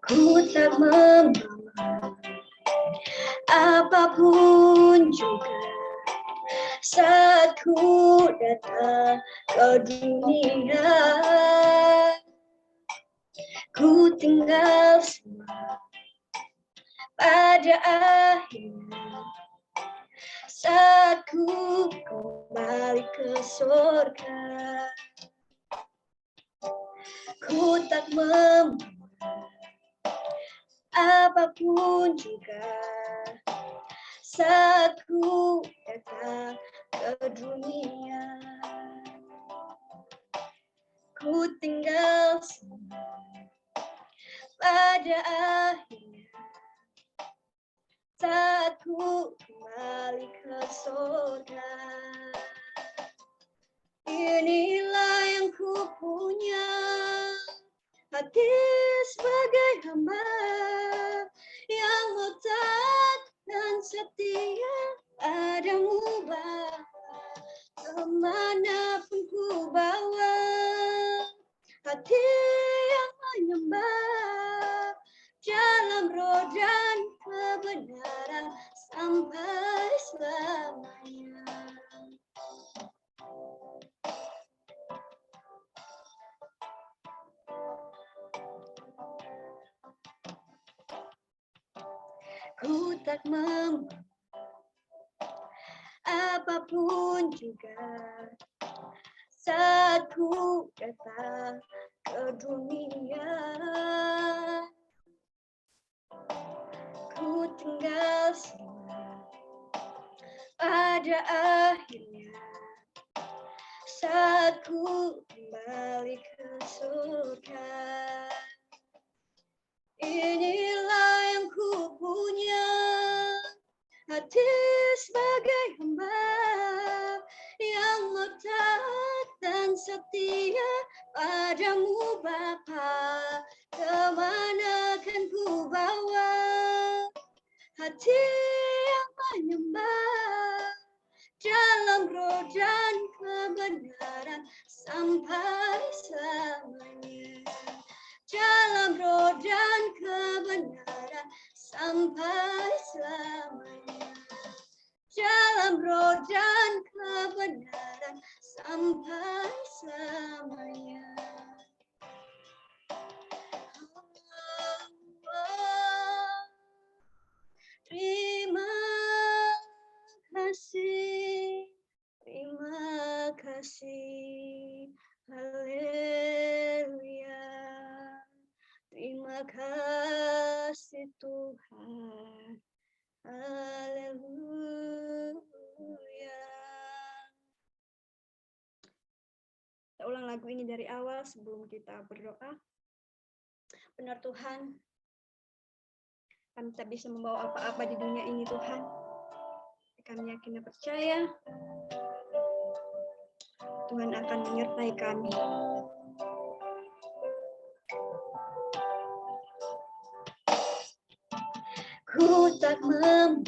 Ku tak membawa apapun juga saat ku datang ke dunia. Ku tinggal semua pada akhirnya saat ku kembali ke surga. Ku tak membawa apapun juga saat ku datang ke dunia. Ku tinggal semua pada akhirnya saat ku kembali ke surga. Inilah yang ku punya, hati sebagai hamba yang taat dan setia padamu Bapa. Kemanapun ku bawa, hati yang menyembah dalam roh dan kebenaran sampai selamanya. Ku tak membawa apapun juga saat ku datang ke dunia. Ku tinggal semua pada akhirnya saat ku kembali ke surga. Inilah yang ku punya, hati sebagai hamba yang taat dan setia padamu Bapa. Kemana kan ku bawa, hati yang menyembah dalam roh dan kebenaran sampai selamanya. Dalam roh dan kebenaran sampai selamanya. Dalam roh dan kebenaran sampai selamanya. Terima kasih, terima kasih, haleluya. Terima kasih Tuhan, haleluya. Kita ulang lagu ini dari awal sebelum kita berdoa. Benar Tuhan, kami tak bisa membawa apa-apa di dunia ini Tuhan. Kami yakin dan percaya Tuhan akan menyertai kami. Ku tak membawa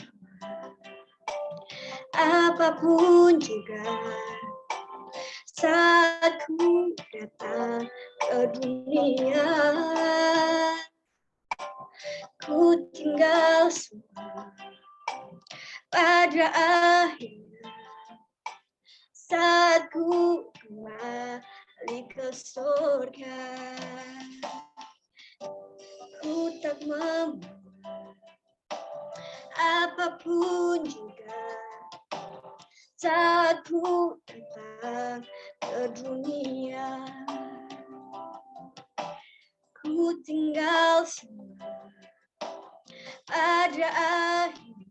apapun juga saat ku datang ke dunia. Ku tinggal semua pada akhirnya saat ku kembali ke surga. Ku tak membawa apapun juga saat ku datang ke dunia. Ku tinggal semua pada akhirnya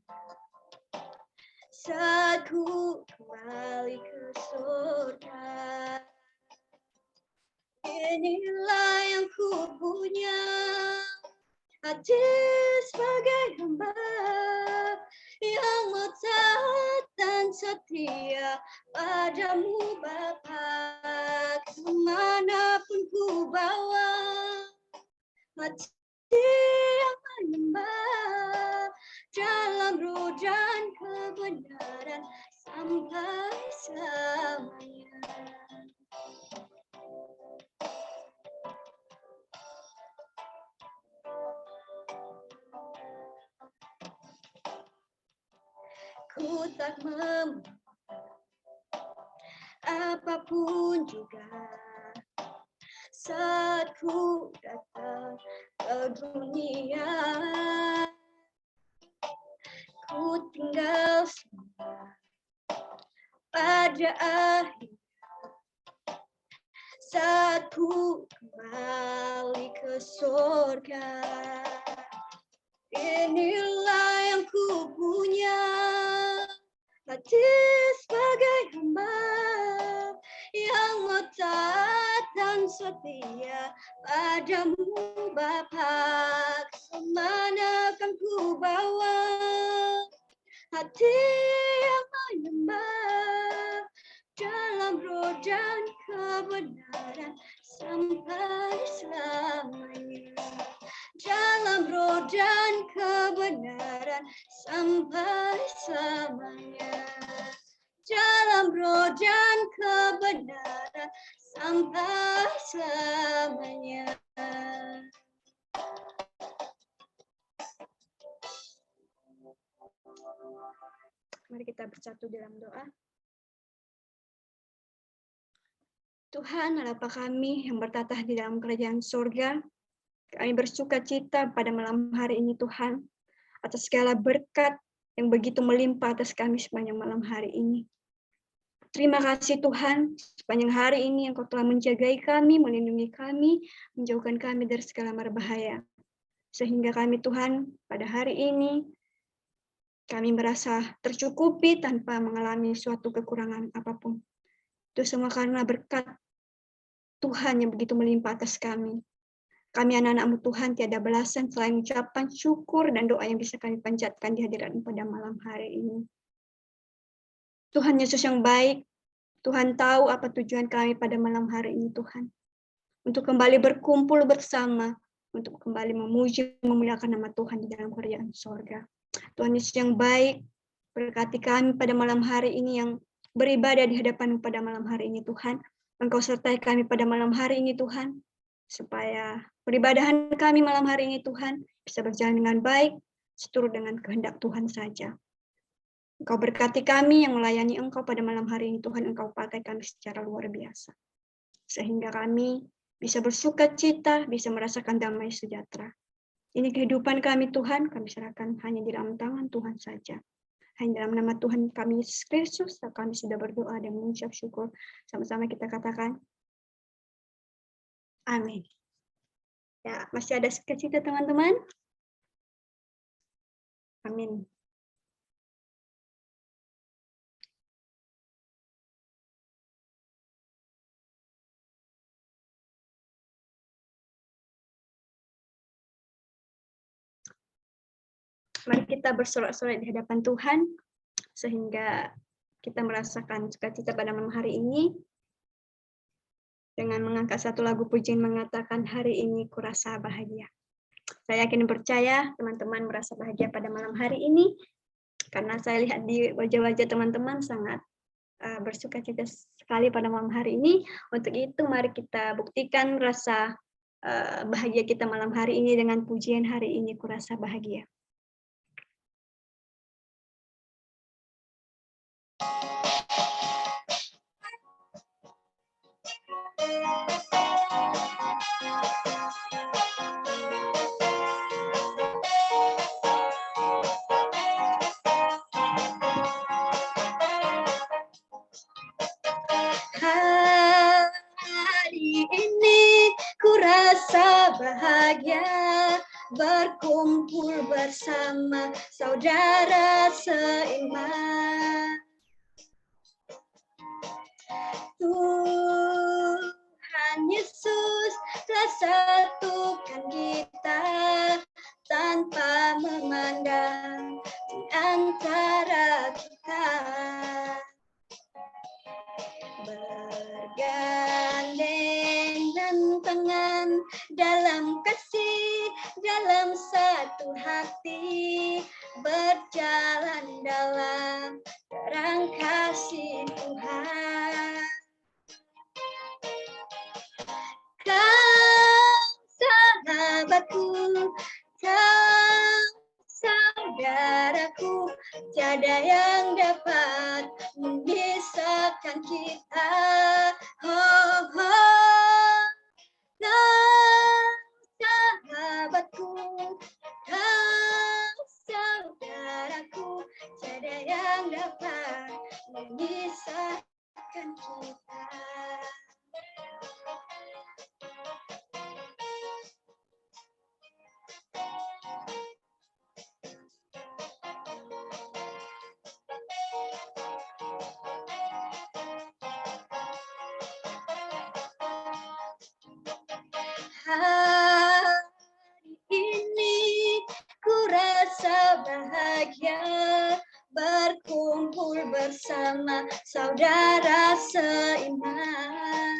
saat ku kembali ke surga. Inilah yang ku punya, hati sebagai hamba yang taat dan setia padamu Bapa. Kemanapun ku bawa, hati ku tak apapun juga. Saat ku datang ke dunia, ku tinggal semua pada akhirnya. Saat ku kembali ke surga, inilah yang ku punya, hati sebagai hamba yang mau taat dan setia padamu Bapa. Kemana akan ku bawa hati yang menyembah dalam roh dan kebenaran sampai selamanya. Dalam roh dan kebenaran sampai selamanya. Dalam roh dan kebenaran sampai selamanya. Mari kita bersatu dalam doa. Tuhan, Allah Bapa kami yang bertatah di dalam kerajaan surga, kami bersuka cita pada malam hari ini Tuhan, atas segala berkat yang begitu melimpah atas kami sepanjang malam hari ini. Terima kasih Tuhan, sepanjang hari ini Engkau telah menjagai kami, melindungi kami, menjauhkan kami dari segala mara bahaya. Sehingga kami Tuhan, pada hari ini, kami merasa tercukupi tanpa mengalami suatu kekurangan apapun. Itu semua karena berkat Tuhan yang begitu melimpah atas kami. Kami anak-anak-Mu Tuhan tiada balasan selain ucapan syukur dan doa yang bisa kami panjatkan di hadirat-Mu pada malam hari ini. Tuhan Yesus yang baik, Tuhan tahu apa tujuan kami pada malam hari ini Tuhan. Untuk kembali berkumpul bersama, untuk kembali memuji, memuliakan nama Tuhan di dalam kerajaan sorga. Tuhan Yesus yang baik, berkati kami pada malam hari ini yang beribadah di hadapan-Mu pada malam hari ini Tuhan. Engkau sertai kami pada malam hari ini Tuhan, supaya peribadahan kami malam hari ini Tuhan bisa berjalan dengan baik, seturut dengan kehendak Tuhan saja. Engkau berkati kami yang melayani Engkau pada malam hari ini Tuhan, Engkau pakai kami secara luar biasa. Sehingga kami bisa bersuka cita, bisa merasakan damai sejahtera. Ini kehidupan kami Tuhan, kami serahkan hanya di dalam tangan Tuhan saja. Hanya dalam nama Tuhan kami Yesus Kristus, kami sudah berdoa dan mengucap syukur. Sama-sama kita katakan, amin. Ya, masih ada sukacita teman-teman? Amin. Mari kita bersorak-sorai di hadapan Tuhan, sehingga kita merasakan sukacita pada malam hari ini, dengan mengangkat satu lagu pujian mengatakan, hari ini kurasa bahagia. Saya yakin percaya teman-teman merasa bahagia pada malam hari ini, karena saya lihat di wajah-wajah teman-teman sangat bersukacita sekali pada malam hari ini. Untuk itu mari kita buktikan rasa bahagia kita malam hari ini dengan pujian hari ini kurasa bahagia. Hari ini ku rasa bahagia berkumpul bersama saudara seiman. Tuhan Yesus telah satukan kita tanpa memandang di antara kita. Bergandengan tangan dalam kasih, dalam satu hati, berjalan dalam terang kasih Tuhan. Kau sahabatku, kau saudaraku, tiada yang memisahkan kita. Oh, oh. Kau sahabatku, kau saudaraku, tiada yang dapat memisahkan kita. Hari ini ku rasa bahagia berkumpul bersama saudara seiman.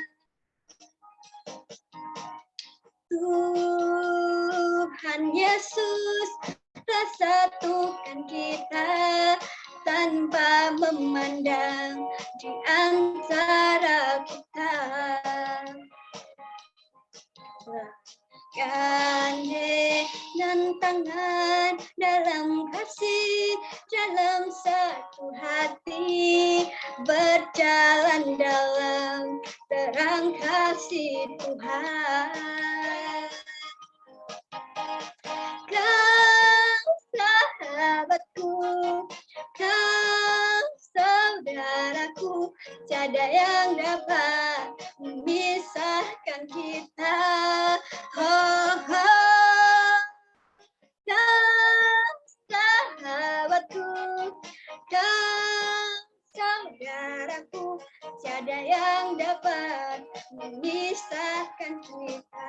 Tuhan Yesus satukan kita tanpa memandang di antara kita. Gandeng tangan dalam kasih, dalam satu hati, berjalan dalam terang kasih Tuhan. Kau sahabatku, kau saudaraku, tiada yang dapat memisahkan kita. Oh, oh. Kau sahabatku, kau saudaraku, tiada yang dapat memisahkan kita.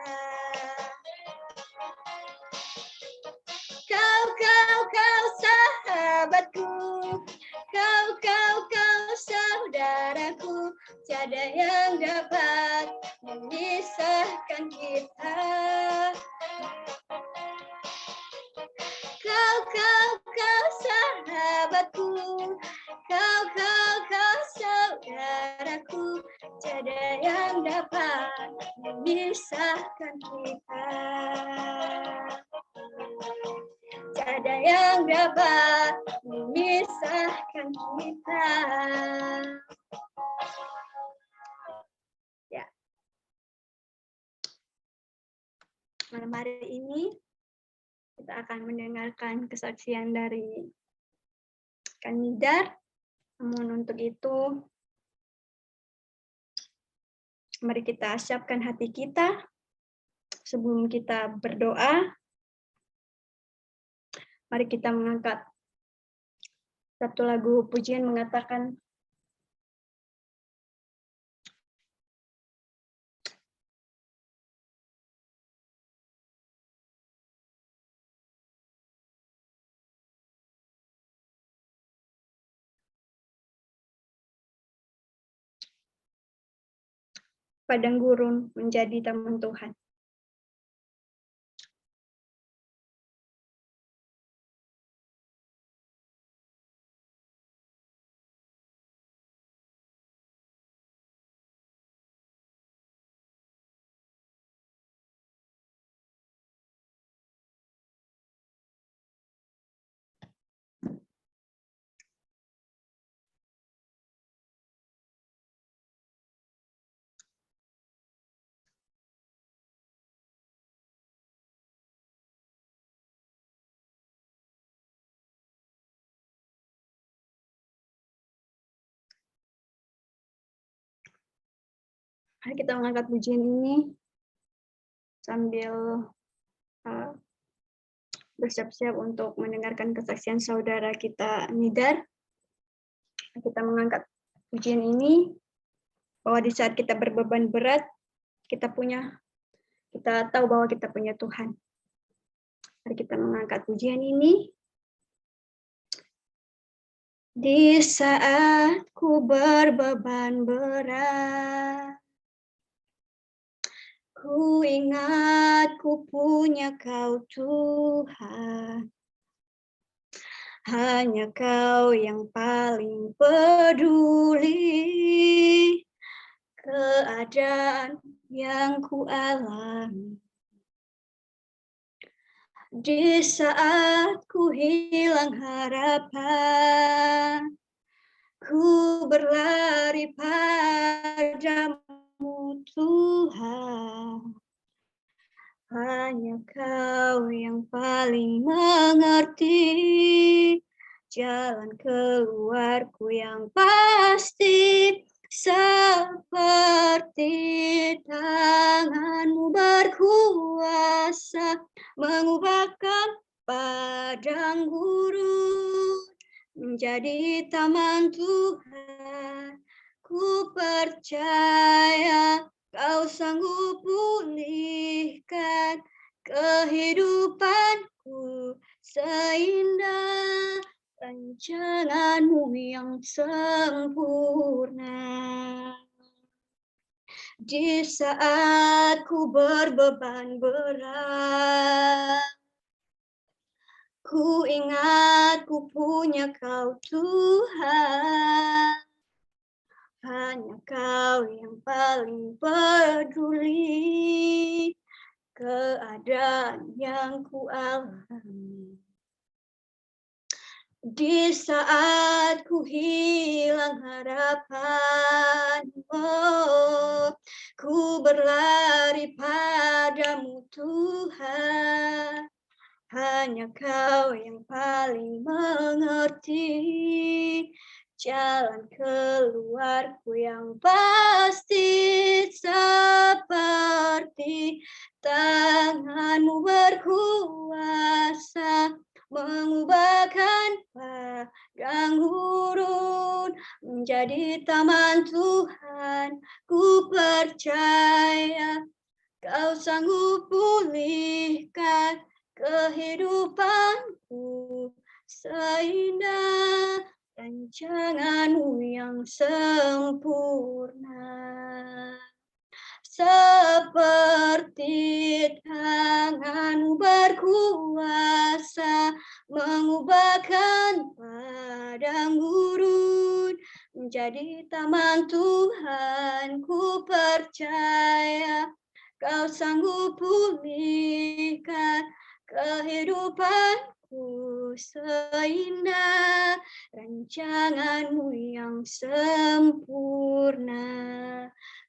Kau sahabatku, kau saudaraku, tiada yang dapat memisahkan kita. Kau sahabatku, kau saudaraku, tiada yang dapat memisahkan kita. Tiada yang dapat memisahkan kita. Ya. Malam hari ini kita akan mendengarkan kesaksian dari Kak Nidar. Namun untuk itu, mari kita siapkan hati kita sebelum kita berdoa. Mari kita mengangkat satu lagu pujian mengatakan, padang gurun menjadi taman Tuhan. Mari kita mengangkat pujian ini sambil bersiap-siap untuk mendengarkan kesaksian saudara kita Nidar. Kita mengangkat pujian ini bahwa di saat kita berbeban berat, kita tahu bahwa kita punya Tuhan. Mari kita mengangkat pujian ini. Di saat ku berbeban berat, ku ingat ku punya Kau Tuhan. Hanya Kau yang paling peduli keadaan yang ku alami. Di saat ku hilang harapan, Ku berlari padamu Tuhan, hanya Kau yang paling mengerti jalan keluarku yang pasti, seperti tangan-Mu berkuasa mengubahkan padang gurun menjadi taman Tuhan. Ku percaya Kau sanggup pulihkan kehidupanku seindah rancangan-Mu yang sempurna. Di saat ku berbeban berat, ku ingat ku punya Kau Tuhan. Hanya Kau yang paling peduli keadaan yang ku alami. Di saat ku hilang harapan, oh, ku berlari padamu Tuhan. Hanya Kau yang paling mengerti jalan keluarku yang pasti, seperti tangan-Mu berkuasa mengubahkan padang gurun menjadi taman Tuhan. Ku percaya Kau sanggup pulihkan kehidupanku seindah rancangan-Mu yang sempurna. Seperti tangan-Mu berkuasa mengubahkan padang gurun menjadi taman Tuhan. Ku percaya Kau sanggup pulihkan kehidupanku seindah rancangan-Mu yang sempurna.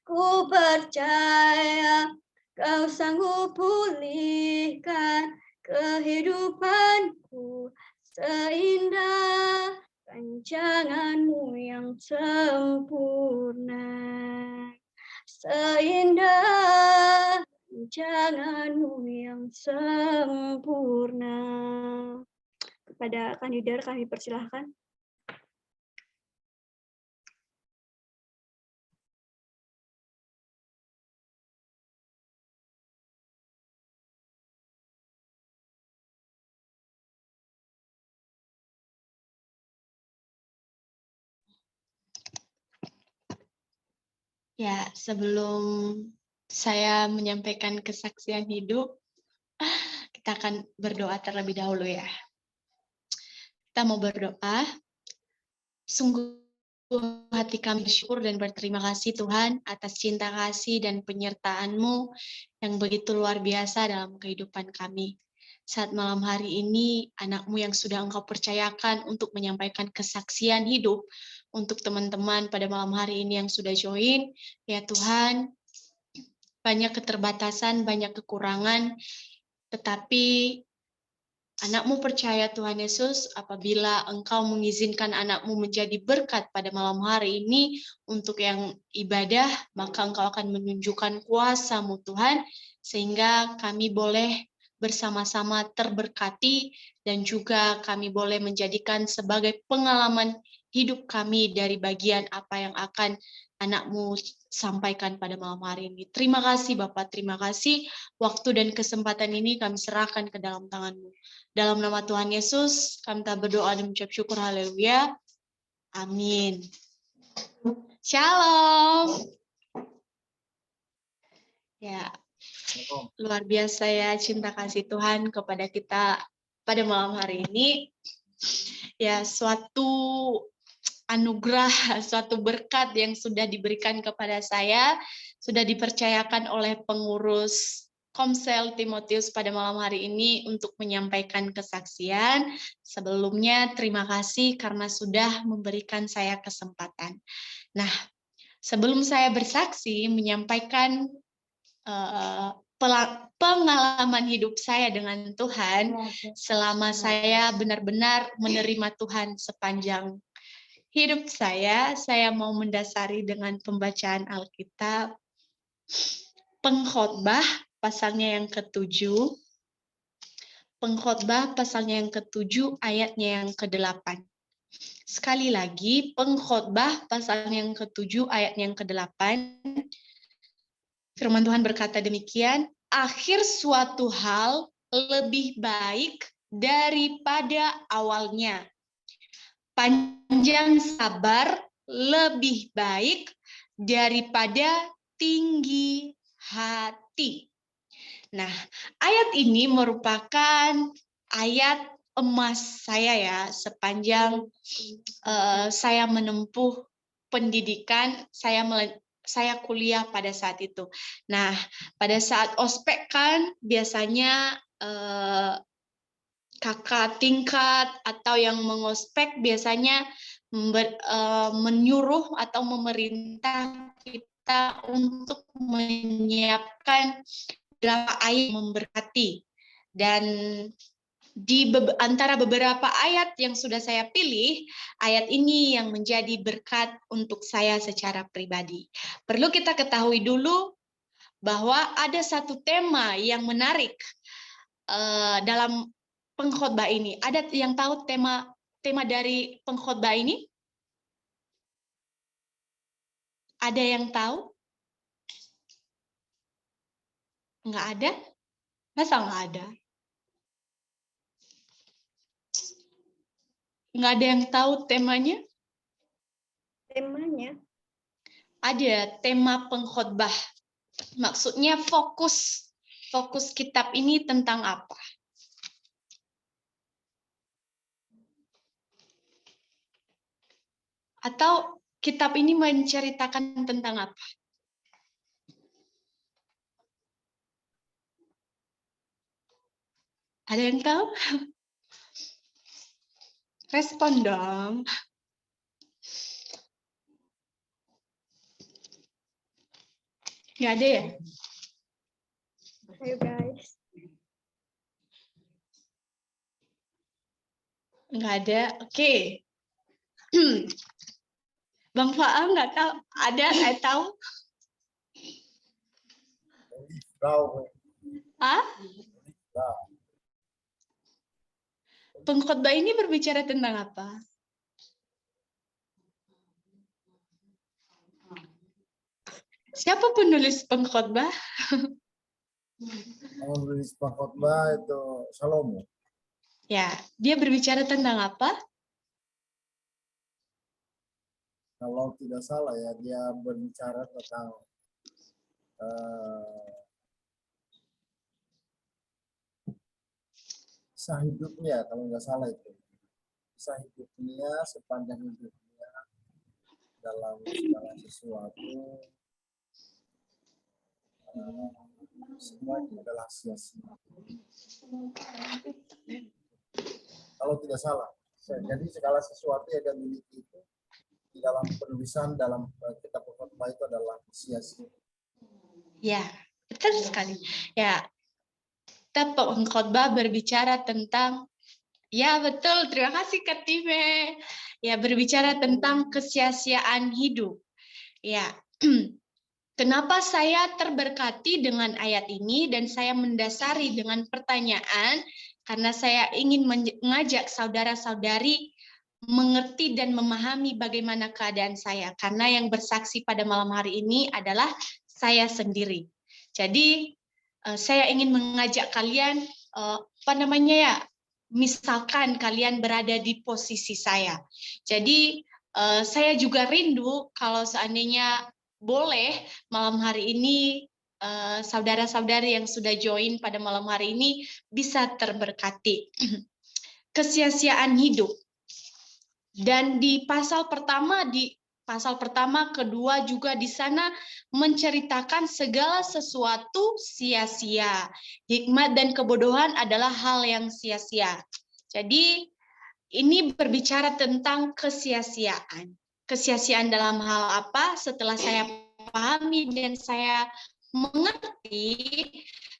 Ku percaya Kau sanggup pulihkan kehidupanku seindah rancangan-Mu yang sempurna. Seindah rancangan-Mu yang sempurna. Kepada kandidat kami persilahkan. Ya, sebelum saya menyampaikan kesaksian hidup, kita akan berdoa terlebih dahulu ya. Kita mau berdoa. Sungguh hati kami bersyukur dan berterima kasih Tuhan atas cinta kasih dan penyertaan-Mu yang begitu luar biasa dalam kehidupan kami. Saat malam hari ini, anak-Mu yang sudah Engkau percayakan untuk menyampaikan kesaksian hidup untuk teman-teman pada malam hari ini yang sudah join, ya Tuhan, banyak keterbatasan, banyak kekurangan, tetapi anak-Mu percaya Tuhan Yesus, apabila Engkau mengizinkan anak-Mu menjadi berkat pada malam hari ini untuk yang ibadah, maka Engkau akan menunjukkan kuasa-Mu Tuhan, sehingga kami boleh bersama-sama terberkati dan juga kami boleh menjadikan sebagai pengalaman hidup kami dari bagian apa yang akan anak-Mu sampaikan pada malam hari ini. Terima kasih Bapak, terima kasih. Waktu dan kesempatan ini kami serahkan ke dalam tangan-Mu. Dalam nama Tuhan Yesus, kami telah berdoa dan mengucap syukur, haleluya. Amin. Shalom. Ya, luar biasa ya cinta kasih Tuhan kepada kita pada malam hari ini. Ya, suatu anugerah, suatu berkat yang sudah diberikan kepada saya, sudah dipercayakan oleh pengurus Komsel Timotius pada malam hari ini untuk menyampaikan kesaksian. Sebelumnya terima kasih karena sudah memberikan saya kesempatan. Nah, sebelum saya bersaksi menyampaikan pengalaman hidup saya dengan Tuhan selama saya benar-benar menerima Tuhan sepanjang hidup saya mau mendasari dengan pembacaan Alkitab. Pengkhotbah pasalnya yang ke-7. Pengkhotbah pasalnya yang ke-7 ayatnya yang ke-8. Sekali lagi, Pengkhotbah pasalnya yang ke-7 ayatnya yang ke-8. Firman Tuhan berkata demikian, akhir suatu hal lebih baik daripada awalnya. Panjang sabar lebih baik daripada tinggi hati. Nah, ayat ini merupakan ayat emas saya ya, sepanjang saya menempuh pendidikan, saya kuliah pada saat itu. Nah, pada saat ospek kan biasanya kakak tingkat atau yang mengospek biasanya menyuruh atau memerintah kita untuk menyiapkan beberapa ayat memberkati. Dan di antara beberapa ayat yang sudah saya pilih, ayat ini yang menjadi berkat untuk saya secara pribadi. Perlu kita ketahui dulu bahwa ada satu tema yang menarik dalam pengkhotbah ini. Ada yang tahu tema dari pengkhotbah ini? Ada yang tahu? Enggak ada? Masa enggak ada? Enggak ada yang tahu temanya? Temanya? Ada tema pengkhotbah. Maksudnya fokus kitab ini tentang apa? Atau kitab ini menceritakan tentang apa? Ada yang tahu? Respon dong. Nggak ada ya? Ayo guys. Nggak ada. Oke. Bang Faam nggak tahu. Ada? Saya tahu. Ah? Pengkhotbah ini berbicara tentang apa? Siapa penulis pengkhotbah? Penulis pengkhotbah itu Salomo. Ya, dia berbicara tentang apa? Kalau tidak salah ya, dia berbicara tentang kisah hidupnya, kalau nggak salah itu. Kisah hidupnya sepanjang hidupnya dalam segala sesuatu. Semua itu adalah sia-sia. Kalau tidak salah. Jadi segala sesuatu yang dia miliki itu di dalam penulisan dalam kitab pengkhotbah itu adalah sia-sia. Ya, betul sekali. Ya, kitab pengkhotbah berbicara tentang, ya betul, terima kasih Kak Time. Ya, berbicara tentang kesia-siaan hidup. Ya, kenapa saya terberkati dengan ayat ini dan saya mendasari dengan pertanyaan, karena saya ingin mengajak saudara-saudari mengerti dan memahami bagaimana keadaan saya. Karena yang bersaksi pada malam hari ini adalah saya sendiri. Jadi saya ingin mengajak kalian, misalkan kalian berada di posisi saya. Jadi saya juga rindu kalau seandainya boleh malam hari ini saudara-saudari yang sudah join pada malam hari ini bisa terberkati. Kesia-siaan hidup. Dan di pasal pertama, di pasal pertama, kedua juga di sana menceritakan segala sesuatu sia-sia. Hikmat dan kebodohan adalah hal yang sia-sia. Jadi ini berbicara tentang kesia-siaan. Kesia-siaan dalam hal apa? Setelah saya pahami dan saya mengerti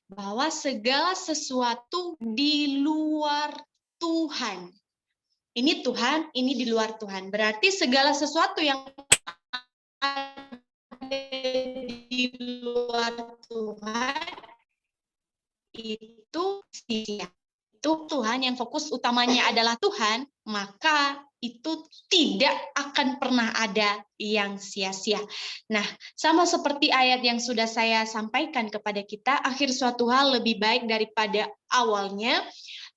bahwa segala sesuatu di luar Tuhan. Ini Tuhan, ini di luar Tuhan. Berarti segala sesuatu yang ada di luar Tuhan itu sia. Itu Tuhan yang fokus utamanya adalah Tuhan, maka itu tidak akan pernah ada yang sia-sia. Nah, sama seperti ayat yang sudah saya sampaikan kepada kita, akhir suatu hal lebih baik daripada awalnya,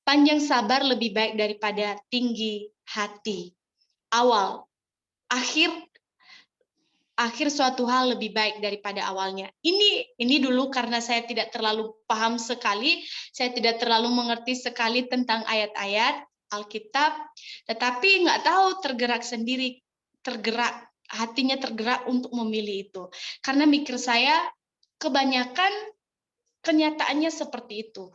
panjang sabar lebih baik daripada tinggi hati. Awal, akhir suatu hal lebih baik daripada awalnya. Ini dulu karena saya tidak terlalu paham sekali, saya tidak terlalu mengerti sekali tentang ayat-ayat Alkitab, tetapi nggak tahu tergerak sendiri, hatinya tergerak untuk memilih itu. Karena mikir saya kebanyakan kenyataannya seperti itu.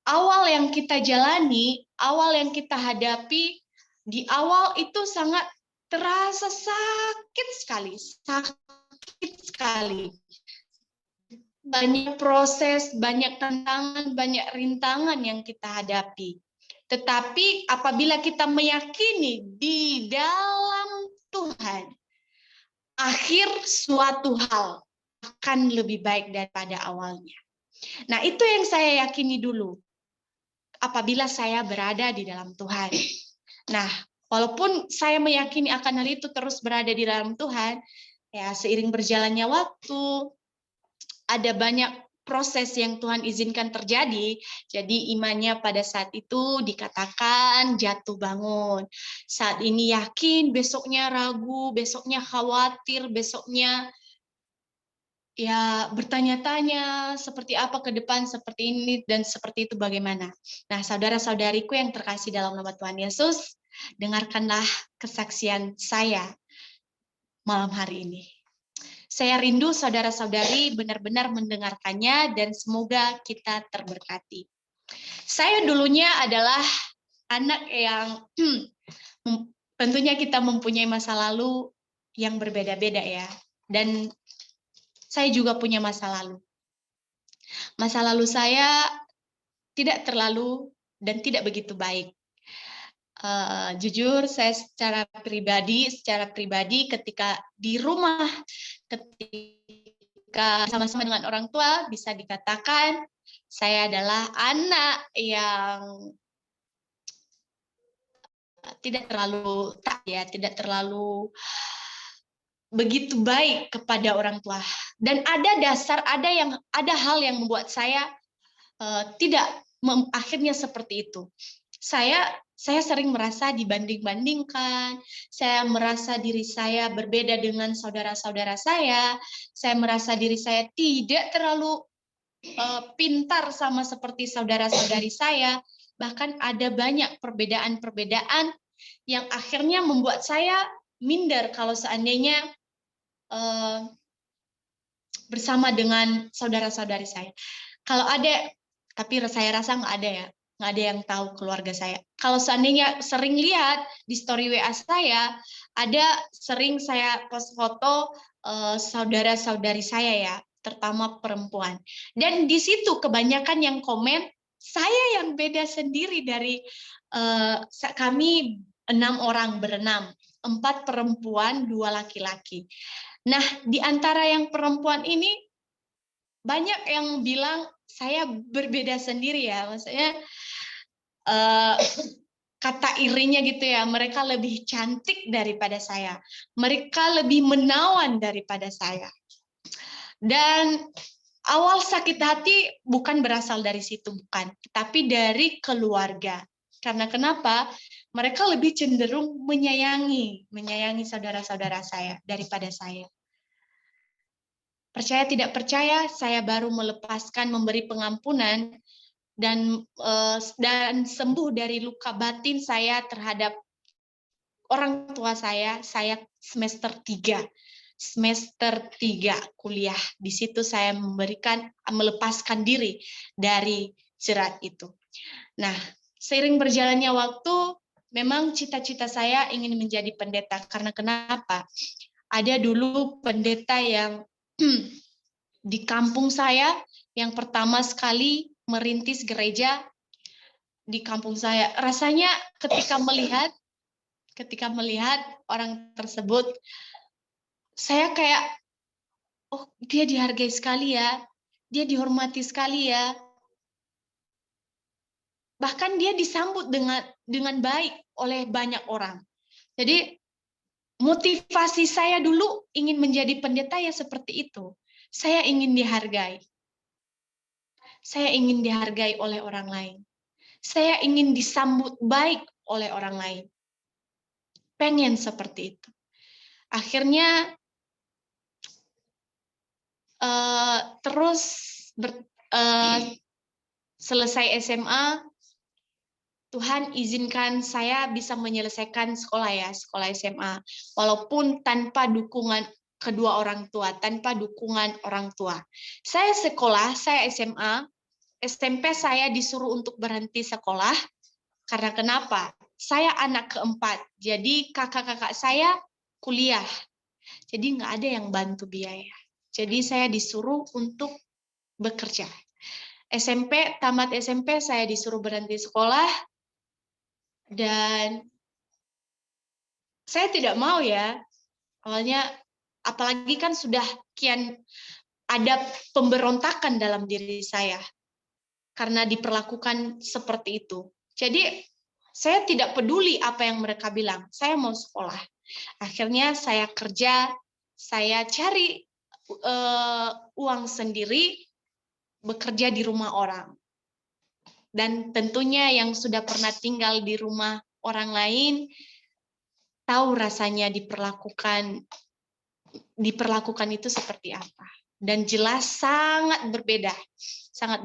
Awal yang kita jalani, awal yang kita hadapi, di awal itu sangat terasa sakit sekali. Banyak proses, banyak tantangan, banyak rintangan yang kita hadapi. Tetapi apabila kita meyakini di dalam Tuhan, akhir suatu hal akan lebih baik daripada awalnya. Nah, itu yang saya yakini dulu. Apabila saya berada di dalam Tuhan. Nah, walaupun saya meyakini akan hal itu terus berada di dalam Tuhan, ya seiring berjalannya waktu, ada banyak proses yang Tuhan izinkan terjadi, jadi imannya pada saat itu dikatakan jatuh bangun. Saat ini yakin, besoknya ragu, besoknya khawatir, besoknya ya bertanya-tanya seperti apa ke depan, seperti ini dan seperti itu bagaimana. Nah, saudara-saudariku yang terkasih dalam nama Tuhan Yesus, dengarkanlah kesaksian saya malam hari ini. Saya rindu saudara-saudari benar-benar mendengarkannya dan semoga kita terberkati. Saya dulunya adalah anak yang tentunya kita mempunyai masa lalu yang berbeda-beda ya. Dan saya juga punya masa lalu. Masa lalu saya tidak terlalu dan tidak begitu baik. Jujur saya secara pribadi ketika di rumah, ketika sama-sama dengan orang tua, bisa dikatakan saya adalah anak yang tidak terlalu begitu baik kepada orang tua. Dan ada hal yang membuat saya akhirnya seperti itu. Saya sering merasa dibanding-bandingkan, saya merasa diri saya berbeda dengan saudara-saudara saya merasa diri saya tidak terlalu pintar sama seperti saudara-saudari saya, bahkan ada banyak perbedaan-perbedaan yang akhirnya membuat saya minder kalau seandainya bersama dengan saudara-saudari saya. Kalau ada, tapi saya rasa nggak ada yang tahu keluarga saya. Kalau seandainya sering lihat di story WA saya, ada sering saya post foto saudara-saudari saya ya, terutama perempuan. Dan di situ kebanyakan yang komen, saya yang beda sendiri dari kami 6 orang berenam, 4 perempuan, 2 laki-laki. Nah, di antara yang perempuan ini, banyak yang bilang saya berbeda sendiri ya, maksudnya kata irinya gitu ya, mereka lebih cantik daripada saya, mereka lebih menawan daripada saya. Dan awal sakit hati bukan berasal dari situ, bukan, tapi dari keluarga. Karena kenapa? Mereka lebih cenderung menyayangi saudara-saudara saya daripada saya. Percaya tidak percaya, saya baru melepaskan memberi pengampunan dan sembuh dari luka batin saya terhadap orang tua saya semester 3 kuliah. Di situ saya melepaskan diri dari jerat itu. Nah, seiring berjalannya waktu, memang cita-cita saya ingin menjadi pendeta. Karena kenapa? Ada dulu pendeta yang di kampung saya, yang pertama sekali merintis gereja di kampung saya. Rasanya ketika melihat orang tersebut, saya kayak, oh, dia dihargai sekali ya, dia dihormati sekali ya. Bahkan dia disambut dengan baik oleh banyak orang. Jadi motivasi saya dulu ingin menjadi pendeta ya seperti itu. Saya ingin dihargai. Saya ingin dihargai oleh orang lain. Saya ingin disambut baik oleh orang lain. Pengen seperti itu. Akhirnya terus selesai SMA, Tuhan izinkan saya bisa menyelesaikan sekolah SMA, walaupun tanpa dukungan kedua orang tua, tanpa dukungan orang tua. Saya sekolah, saya SMA, SMP saya disuruh untuk berhenti sekolah, karena kenapa? Saya anak keempat, jadi kakak-kakak saya kuliah, jadi nggak ada yang bantu biaya. Jadi saya disuruh untuk bekerja. Tamat SMP saya disuruh berhenti sekolah, dan saya tidak mau ya. Awalnya, apalagi kan sudah kian ada pemberontakan dalam diri saya karena diperlakukan seperti itu. Jadi saya tidak peduli apa yang mereka bilang. Saya mau sekolah. Akhirnya saya kerja, saya cari uang sendiri, bekerja di rumah orang. Dan tentunya yang sudah pernah tinggal di rumah orang lain tahu rasanya diperlakukan itu seperti apa. Dan jelas sangat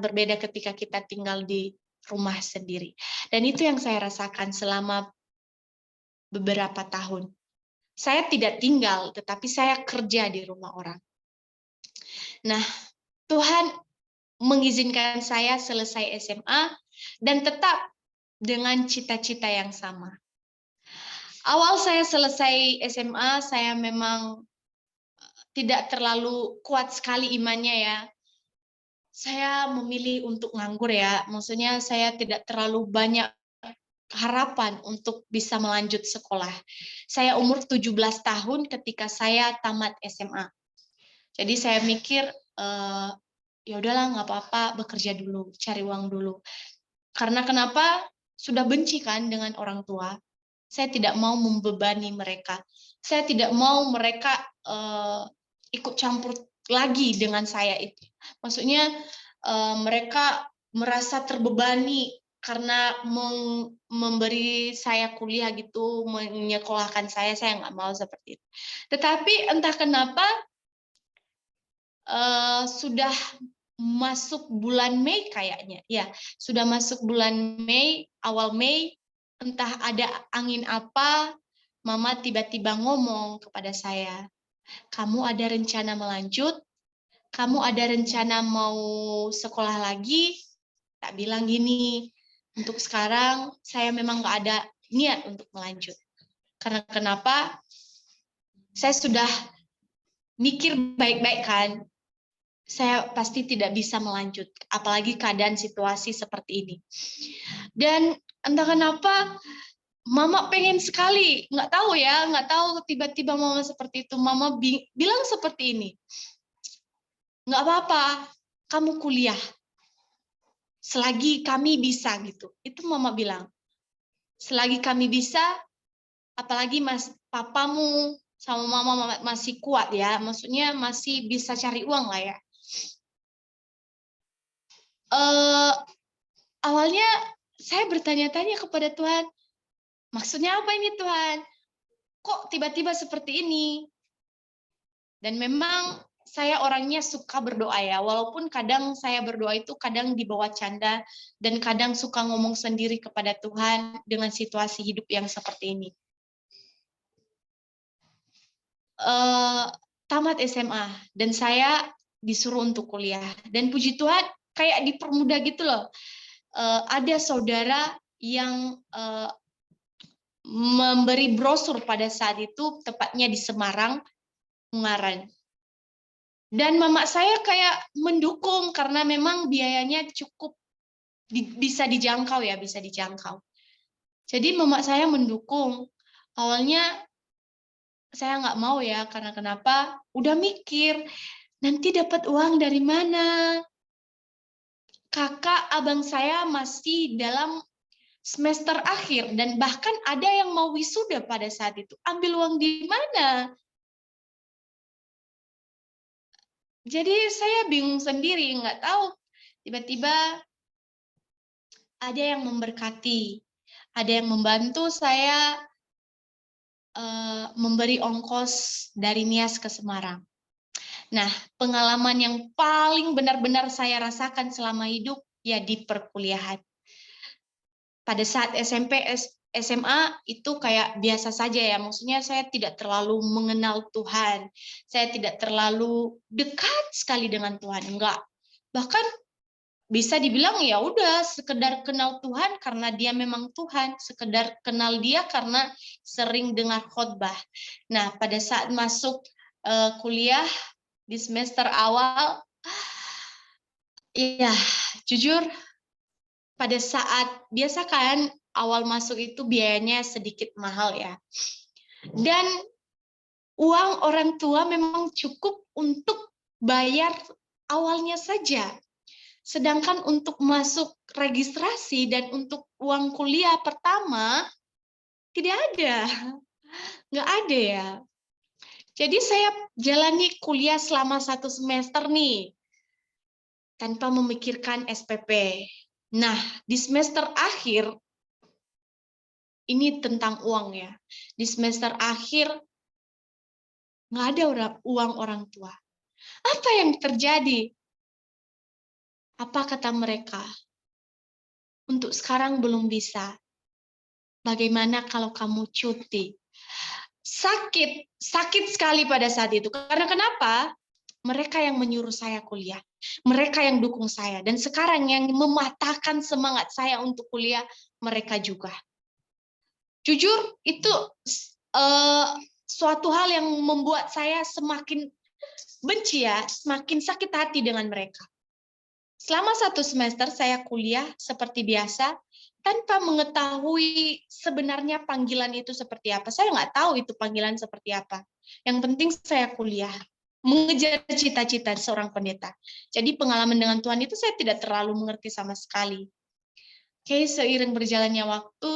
berbeda ketika kita tinggal di rumah sendiri. Dan itu yang saya rasakan selama beberapa tahun. Saya tidak tinggal, tetapi saya kerja di rumah orang. Nah, Tuhan mengizinkan saya selesai SMA dan tetap dengan cita-cita yang sama. Awal saya selesai SMA, saya memang tidak terlalu kuat sekali imannya ya. Saya memilih untuk nganggur ya, maksudnya saya tidak terlalu banyak harapan untuk bisa melanjut sekolah. Saya umur 17 tahun ketika saya tamat SMA. Jadi saya mikir, ya udahlah nggak apa-apa, bekerja dulu, cari uang dulu. Karena kenapa? Sudah benci kan dengan orang tua. Saya tidak mau membebani mereka. Saya tidak mau mereka ikut campur lagi dengan saya itu. Maksudnya mereka merasa terbebani karena memberi saya kuliah gitu, menyekolahkan saya nggak mau seperti itu. Tetapi entah kenapa sudah masuk bulan Mei kayaknya, ya sudah masuk bulan Mei, awal Mei, entah ada angin apa, Mama tiba-tiba ngomong kepada saya, kamu ada rencana melanjut, kamu ada rencana mau sekolah lagi? Tak bilang gini, untuk sekarang saya memang nggak ada niat untuk melanjut. Karena kenapa? Saya sudah mikir baik-baik kan, saya pasti tidak bisa melanjut, apalagi keadaan situasi seperti ini. Dan entah kenapa, Mama pengen sekali, nggak tahu tiba-tiba Mama seperti itu. Mama bilang seperti ini, nggak apa-apa, kamu kuliah, selagi kami bisa gitu. Itu Mama bilang, selagi kami bisa, apalagi papamu sama Mama masih kuat ya, maksudnya masih bisa cari uang lah ya. Awalnya saya bertanya-tanya kepada Tuhan, maksudnya apa ini Tuhan? Kok tiba-tiba seperti ini? Dan memang saya orangnya suka berdoa ya, walaupun kadang saya berdoa itu kadang dibawa canda, dan kadang suka ngomong sendiri kepada Tuhan dengan situasi hidup yang seperti ini. tamat SMA dan saya disuruh untuk kuliah. Dan puji Tuhan kayak dipermudah gitu loh. Ada saudara yang memberi brosur pada saat itu, tepatnya di Semarang, Ungaran. Dan mama saya kayak mendukung karena memang biayanya cukup bisa dijangkau ya, bisa dijangkau. Jadi mama saya mendukung. Awalnya saya nggak mau ya, karena kenapa? Udah mikir, nanti dapat uang dari mana? Kakak abang saya masih dalam semester akhir dan bahkan ada yang mau wisuda pada saat itu. Ambil uang di mana? Jadi saya bingung sendiri, nggak tahu. Tiba-tiba ada yang memberkati, ada yang membantu saya memberi ongkos dari Nias ke Semarang. Nah, pengalaman yang paling benar-benar saya rasakan selama hidup ya di perkuliahan. Pada saat SMP, SMA itu kayak biasa saja ya, maksudnya saya tidak terlalu mengenal Tuhan, saya tidak terlalu dekat sekali dengan Tuhan, enggak. Bahkan bisa dibilang ya udah sekedar kenal Tuhan karena dia memang Tuhan, sekedar kenal dia karena sering dengar khotbah. Nah, pada saat masuk kuliah di semester awal, ya jujur pada saat biasa kan awal masuk itu biayanya sedikit mahal ya. Dan uang orang tua memang cukup untuk bayar awalnya saja. Sedangkan untuk masuk registrasi dan untuk uang kuliah pertama tidak ada. Nggak ada ya. Jadi saya jalani kuliah selama 1 semester nih tanpa memikirkan SPP. Nah, di semester akhir ini tentang uang ya. Di semester akhir nggak ada uang orang tua. Apa yang terjadi? Apa kata mereka? Untuk sekarang belum bisa. Bagaimana kalau kamu cuti? Sakit sekali pada saat itu. Karena kenapa? Mereka yang menyuruh saya kuliah. Mereka yang dukung saya. Dan sekarang yang mematahkan semangat saya untuk kuliah, mereka juga. Jujur, itu suatu hal yang membuat saya semakin benci ya, semakin sakit hati dengan mereka. Selama 1 semester saya kuliah seperti biasa, tanpa mengetahui sebenarnya panggilan itu seperti apa. Saya nggak tahu itu panggilan seperti apa. Yang penting saya kuliah, mengejar cita-cita seorang pendeta. Jadi pengalaman dengan Tuhan itu saya tidak terlalu mengerti sama sekali. Oke, seiring berjalannya waktu,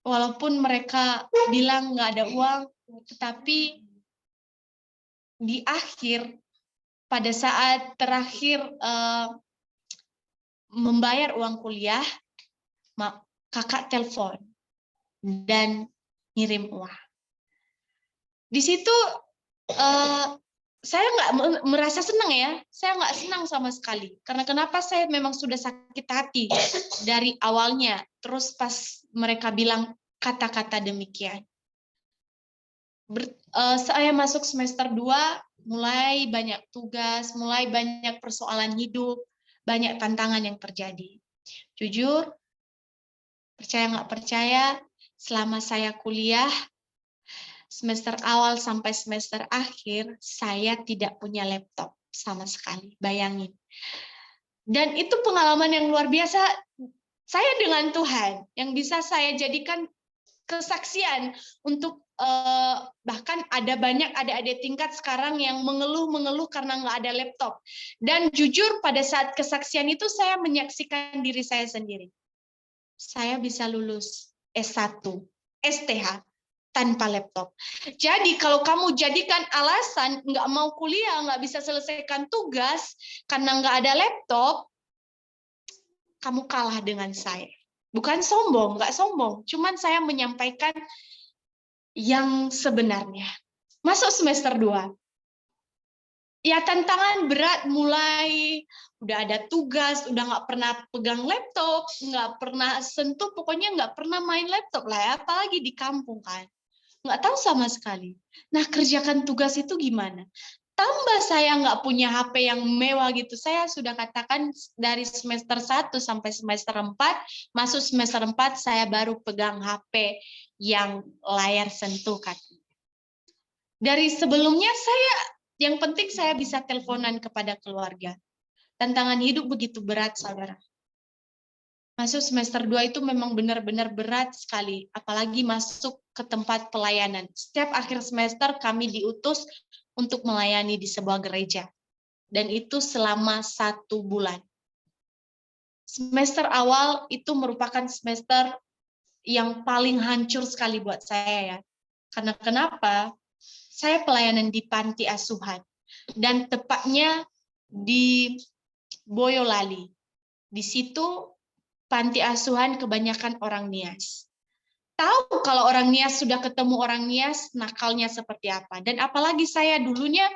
walaupun mereka bilang nggak ada uang, tetapi di akhir, pada saat terakhir membayar uang kuliah, kakak telepon dan ngirim uang. Di situ saya nggak merasa senang ya, saya nggak senang sama sekali. Karena kenapa? Saya memang sudah sakit hati dari awalnya. Terus pas mereka bilang kata-kata demikian. Saya masuk semester 2, mulai banyak tugas, mulai banyak persoalan hidup, banyak tantangan yang terjadi. Jujur, percaya nggak percaya, selama saya kuliah, semester awal sampai semester akhir, saya tidak punya laptop sama sekali. Bayangin. Dan itu pengalaman yang luar biasa saya dengan Tuhan, yang bisa saya jadikan kesaksian untuk bahkan ada banyak adik-adik tingkat sekarang yang mengeluh karena nggak ada laptop. Dan jujur pada saat kesaksian itu saya menyaksikan diri saya sendiri. Saya bisa lulus S1, STH tanpa laptop. Jadi kalau kamu jadikan alasan nggak mau kuliah, nggak bisa selesaikan tugas karena nggak ada laptop, kamu kalah dengan saya. Bukan sombong, nggak sombong. Cuman saya menyampaikan yang sebenarnya. Masuk semester 2. ya tantangan berat, mulai udah ada tugas, udah nggak pernah pegang laptop, nggak pernah sentuh, pokoknya nggak pernah main laptop lah ya, apalagi di kampung kan. Nggak tahu sama sekali. Nah, kerjakan tugas itu gimana? Tambah saya nggak punya HP yang mewah gitu. Saya sudah katakan dari semester 1 sampai semester 4, masuk semester 4 saya baru pegang HP yang layar sentuh kan. Dari sebelumnya yang penting saya bisa teleponan kepada keluarga. Tantangan hidup begitu berat, saudara. Masuk semester 2 itu memang benar-benar berat sekali, apalagi masuk ke tempat pelayanan. Setiap akhir semester kami diutus untuk melayani di sebuah gereja. Dan itu selama 1 bulan. Semester awal itu merupakan semester yang paling hancur sekali buat saya ya. Karena kenapa? Saya pelayanan di panti asuhan. Dan tepatnya di Boyolali. Di situ panti asuhan kebanyakan orang Nias. Tahu kalau orang Nias sudah ketemu orang Nias, nakalnya seperti apa. Dan apalagi saya dulunya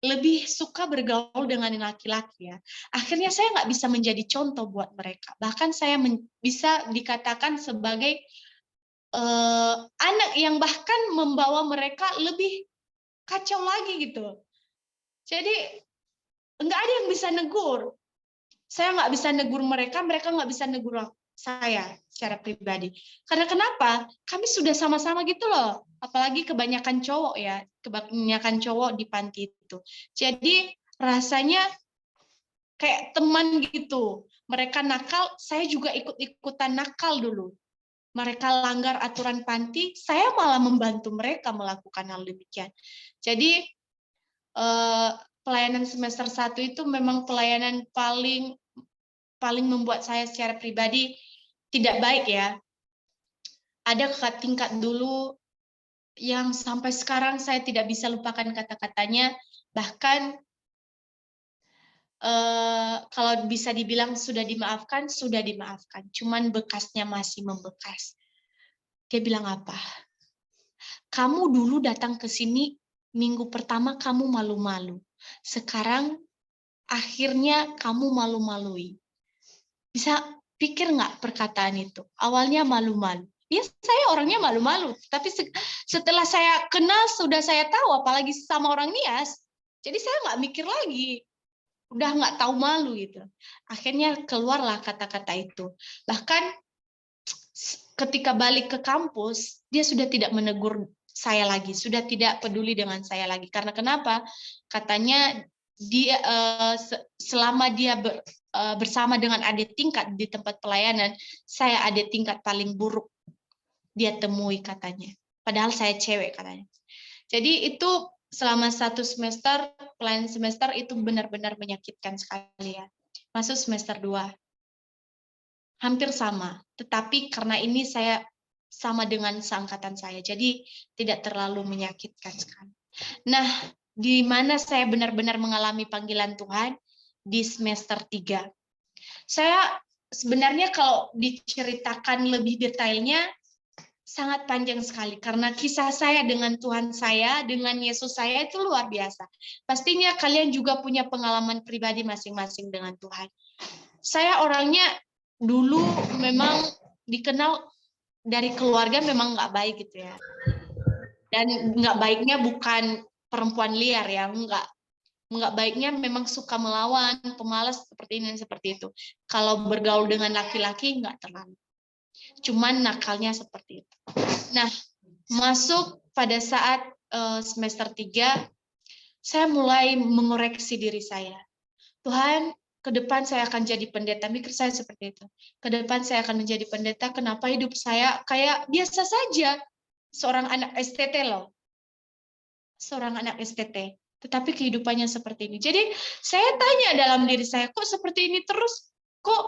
lebih suka bergaul dengan laki-laki ya. Akhirnya saya nggak bisa menjadi contoh buat mereka. Bahkan saya bisa dikatakan sebagai anak yang bahkan membawa mereka lebih kacau lagi gitu. Jadi nggak ada yang bisa negur. Saya nggak bisa negur mereka, mereka nggak bisa negur saya secara pribadi. Karena kenapa? Kami sudah sama-sama gitu loh. Apalagi kebanyakan cowok ya, kebanyakan cowok di panti itu. Jadi rasanya kayak teman gitu. Mereka nakal, saya juga ikut-ikutan nakal dulu. Mereka langgar aturan panti, saya malah membantu mereka melakukan hal demikian. Jadi pelayanan semester 1 itu memang pelayanan paling membuat saya secara pribadi tidak baik ya. Ada kakak tingkat dulu yang sampai sekarang saya tidak bisa lupakan kata-katanya, bahkan kalau bisa dibilang sudah dimaafkan, cuman bekasnya masih membekas. Dia bilang apa? Kamu dulu datang ke sini minggu pertama kamu malu-malu. Sekarang akhirnya kamu malu-malui. Bisa pikir nggak perkataan itu? Awalnya malu-malu. Ya saya orangnya malu-malu, tapi setelah saya kenal, sudah saya tahu, apalagi sama orang Nias, jadi saya nggak mikir lagi, udah nggak tahu malu gitu. Akhirnya keluarlah kata-kata itu. Bahkan ketika balik ke kampus, dia sudah tidak menegur saya lagi, sudah tidak peduli dengan saya lagi. Karena kenapa? Katanya dia selama dia bersama dengan adik tingkat di tempat pelayanan, saya adik tingkat paling buruk dia temui katanya. Padahal saya cewek katanya. Jadi itu selama 1 semester, pelayanan semester itu benar-benar menyakitkan sekali ya. Masuk semester 2. Hampir sama, tetapi karena ini saya sama dengan seangkatan saya, jadi tidak terlalu menyakitkan sekali. Nah, di mana saya benar-benar mengalami panggilan Tuhan di semester 3. Saya sebenarnya kalau diceritakan lebih detailnya sangat panjang sekali karena kisah saya dengan Tuhan saya, dengan Yesus saya itu luar biasa. Pastinya kalian juga punya pengalaman pribadi masing-masing dengan Tuhan. Saya orangnya dulu memang dikenal dari keluarga memang nggak baik gitu ya. Dan nggak baiknya bukan perempuan liar ya, nggak baiknya memang suka melawan, pemalas seperti ini dan seperti itu. Kalau bergaul dengan laki-laki nggak terlalu. Cuman nakalnya seperti itu. Nah, masuk pada saat semester 3, saya mulai mengoreksi diri saya. Tuhan, ke depan saya akan jadi pendeta. Mikir saya seperti itu. Ke depan saya akan menjadi pendeta, kenapa hidup saya kayak biasa saja. Seorang anak STT loh. Seorang anak STT. Tetapi kehidupannya seperti ini. Jadi saya tanya dalam diri saya, kok seperti ini terus? Kok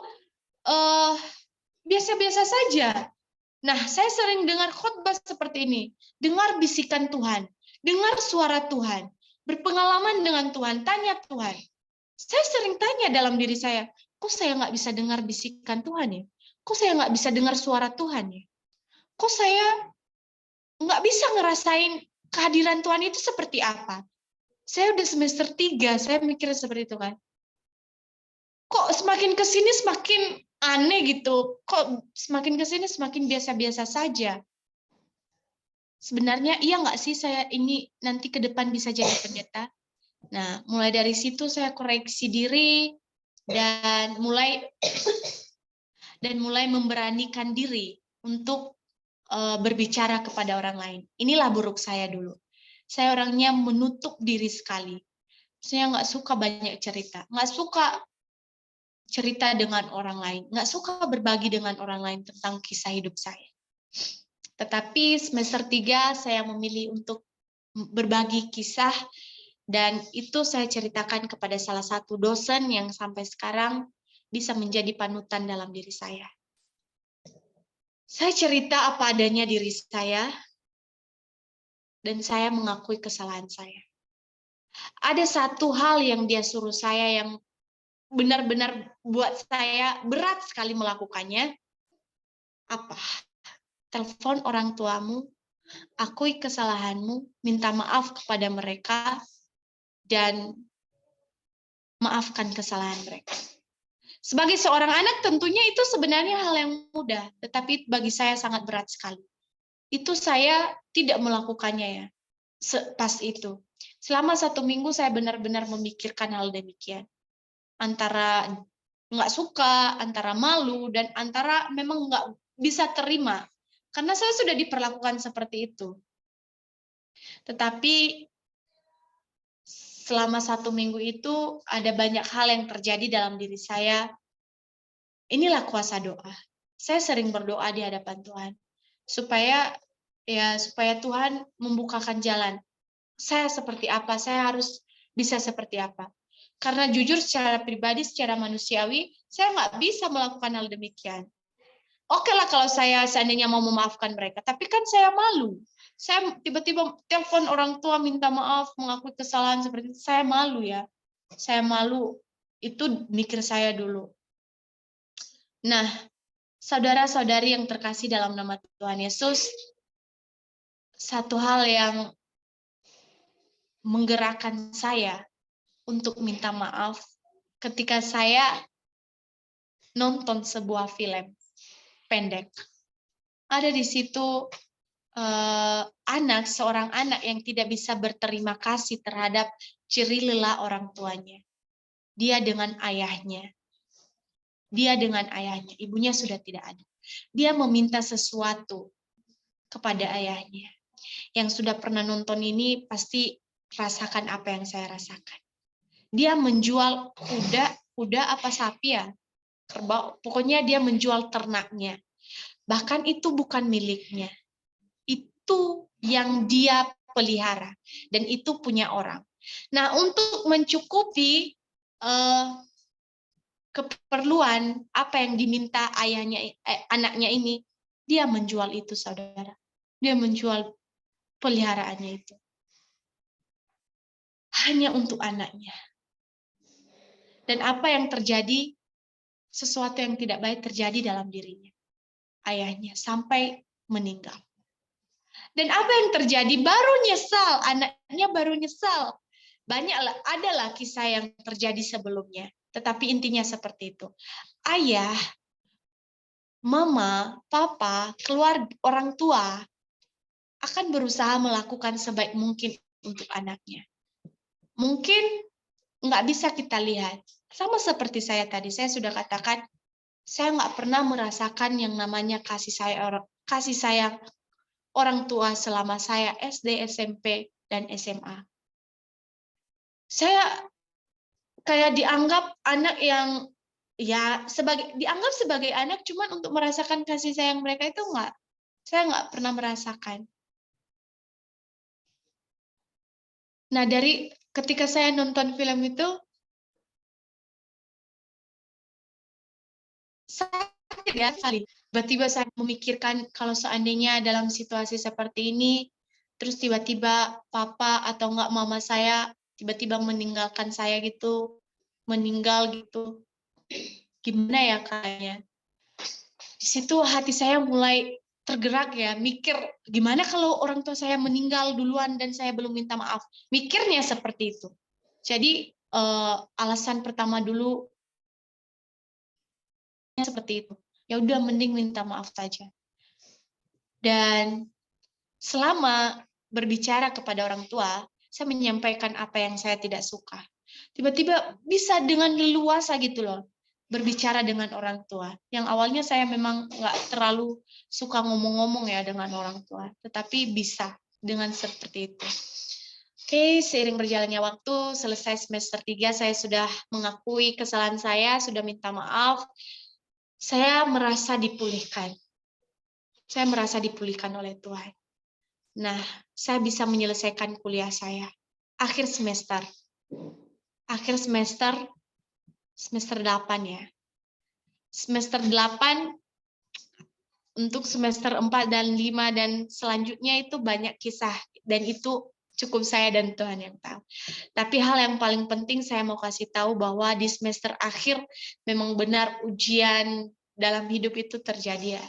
biasa-biasa saja? Nah, saya sering dengar khotbah seperti ini. Dengar bisikan Tuhan. Dengar suara Tuhan. Berpengalaman dengan Tuhan. Tanya Tuhan. Saya sering tanya dalam diri saya, kok saya nggak bisa dengar bisikan Tuhan ya? Kok saya nggak bisa dengar suara Tuhan ya? Kok saya nggak bisa ngerasain kehadiran Tuhan itu seperti apa? Saya udah semester 3, saya mikir seperti itu kan. Kok semakin ke sini semakin aneh gitu. Kok semakin ke sini semakin biasa-biasa saja. Sebenarnya iya nggak sih saya ini nanti ke depan bisa jadi pendeta? Nah, mulai dari situ saya koreksi diri dan mulai memberanikan diri untuk berbicara kepada orang lain. Inilah buruk saya dulu. Saya orangnya menutup diri sekali. Saya nggak suka banyak cerita, nggak suka cerita dengan orang lain, nggak suka berbagi dengan orang lain tentang kisah hidup saya. Tetapi semester 3 saya memilih untuk berbagi kisah, dan itu saya ceritakan kepada salah satu dosen yang sampai sekarang bisa menjadi panutan dalam diri saya. Saya cerita apa adanya diri saya, dan saya mengakui kesalahan saya. Ada satu hal yang dia suruh saya yang benar-benar buat saya berat sekali melakukannya. Apa? Telepon orang tuamu, akui kesalahanmu, minta maaf kepada mereka, dan maafkan kesalahan mereka. Sebagai seorang anak tentunya itu sebenarnya hal yang mudah, tetapi bagi saya sangat berat sekali. Itu saya tidak melakukannya ya, pas itu. Selama 1 minggu saya benar-benar memikirkan hal demikian. Antara nggak suka, antara malu, dan antara memang nggak bisa terima. Karena saya sudah diperlakukan seperti itu. Tetapi selama 1 minggu itu ada banyak hal yang terjadi dalam diri saya. Inilah kuasa doa. Saya sering berdoa di hadapan Tuhan supaya Tuhan membukakan jalan. Saya seperti apa? Saya harus bisa seperti apa? Karena jujur secara pribadi, secara manusiawi, saya nggak bisa melakukan hal demikian. Oke lah kalau saya seandainya mau memaafkan mereka, tapi kan saya malu. Saya tiba-tiba telepon orang tua minta maaf, mengakui kesalahan seperti itu. Saya malu ya. Saya malu. Itu mikir saya dulu. Nah, saudara-saudari yang terkasih dalam nama Tuhan Yesus, satu hal yang menggerakkan saya untuk minta maaf ketika saya nonton sebuah film pendek. Ada di situ seorang anak yang tidak bisa berterima kasih terhadap ceri lelah orang tuanya. Dia dengan ayahnya. Ibunya sudah tidak ada. Dia meminta sesuatu kepada ayahnya. Yang sudah pernah nonton ini pasti rasakan apa yang saya rasakan. Dia menjual kuda apa sapi ya? Kerbau, pokoknya dia menjual ternaknya. Bahkan itu bukan miliknya. Itu yang dia pelihara. Dan itu punya orang. Nah, untuk mencukupi keperluan apa yang diminta anaknya ini, dia menjual itu, saudara. Dia menjual peliharaannya itu. Hanya untuk anaknya. Dan apa yang terjadi? Sesuatu yang tidak baik terjadi dalam dirinya. Ayahnya sampai meninggal. Dan apa yang terjadi? Baru nyesal, anaknya baru nyesal. Adalah kisah yang terjadi sebelumnya. Tetapi intinya seperti itu. Ayah, mama, papa, keluarga, orang tua akan berusaha melakukan sebaik mungkin untuk anaknya. Mungkin nggak bisa kita lihat. Sama seperti saya tadi, saya sudah katakan, saya nggak pernah merasakan yang namanya kasih sayang orang tua selama saya SD, SMP, dan SMA. Saya kayak dianggap anak yang dianggap sebagai anak, cuman untuk merasakan kasih sayang mereka itu saya nggak pernah merasakan. Nah, dari ketika saya nonton film itu, sakit ya sekali. Tiba-tiba saya memikirkan kalau seandainya dalam situasi seperti ini, terus tiba-tiba papa atau enggak mama saya tiba-tiba meninggalkan saya gitu, meninggal gitu. Gimana ya kayaknya? Di situ hati saya mulai tergerak ya, mikir gimana kalau orang tua saya meninggal duluan dan saya belum minta maaf. Mikirnya seperti itu. Jadi alasan pertama dulu seperti itu. Ya udah mending minta maaf saja. Dan selama berbicara kepada orang tua, saya menyampaikan apa yang saya tidak suka. Tiba-tiba bisa dengan leluasa gitu loh, berbicara dengan orang tua. Yang awalnya saya memang nggak terlalu suka ngomong-ngomong ya dengan orang tua, tetapi bisa dengan seperti itu. Oke, seiring berjalannya waktu, selesai semester 3, saya sudah mengakui kesalahan saya, sudah minta maaf. Saya merasa dipulihkan. Saya merasa dipulihkan oleh Tuhan. Nah, saya bisa menyelesaikan kuliah saya. Akhir semester. Semester 8 ya. Semester 8, untuk semester 4 dan 5 dan selanjutnya itu banyak kisah. Dan itu cukup saya dan Tuhan yang tahu. Tapi hal yang paling penting saya mau kasih tahu bahwa di semester akhir memang benar ujian dalam hidup itu terjadi ya.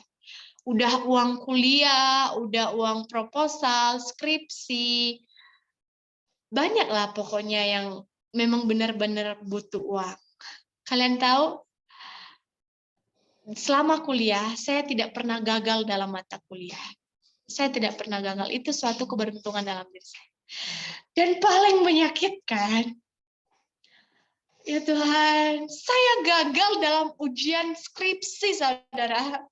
Udah uang kuliah, udah uang proposal, skripsi, banyak lah pokoknya yang memang benar-benar butuh uang. Kalian tahu, selama kuliah saya tidak pernah gagal dalam mata kuliah. Saya tidak pernah gagal, itu suatu keberuntungan dalam diri saya. Dan paling menyakitkan, ya Tuhan, saya gagal dalam ujian skripsi, saudara.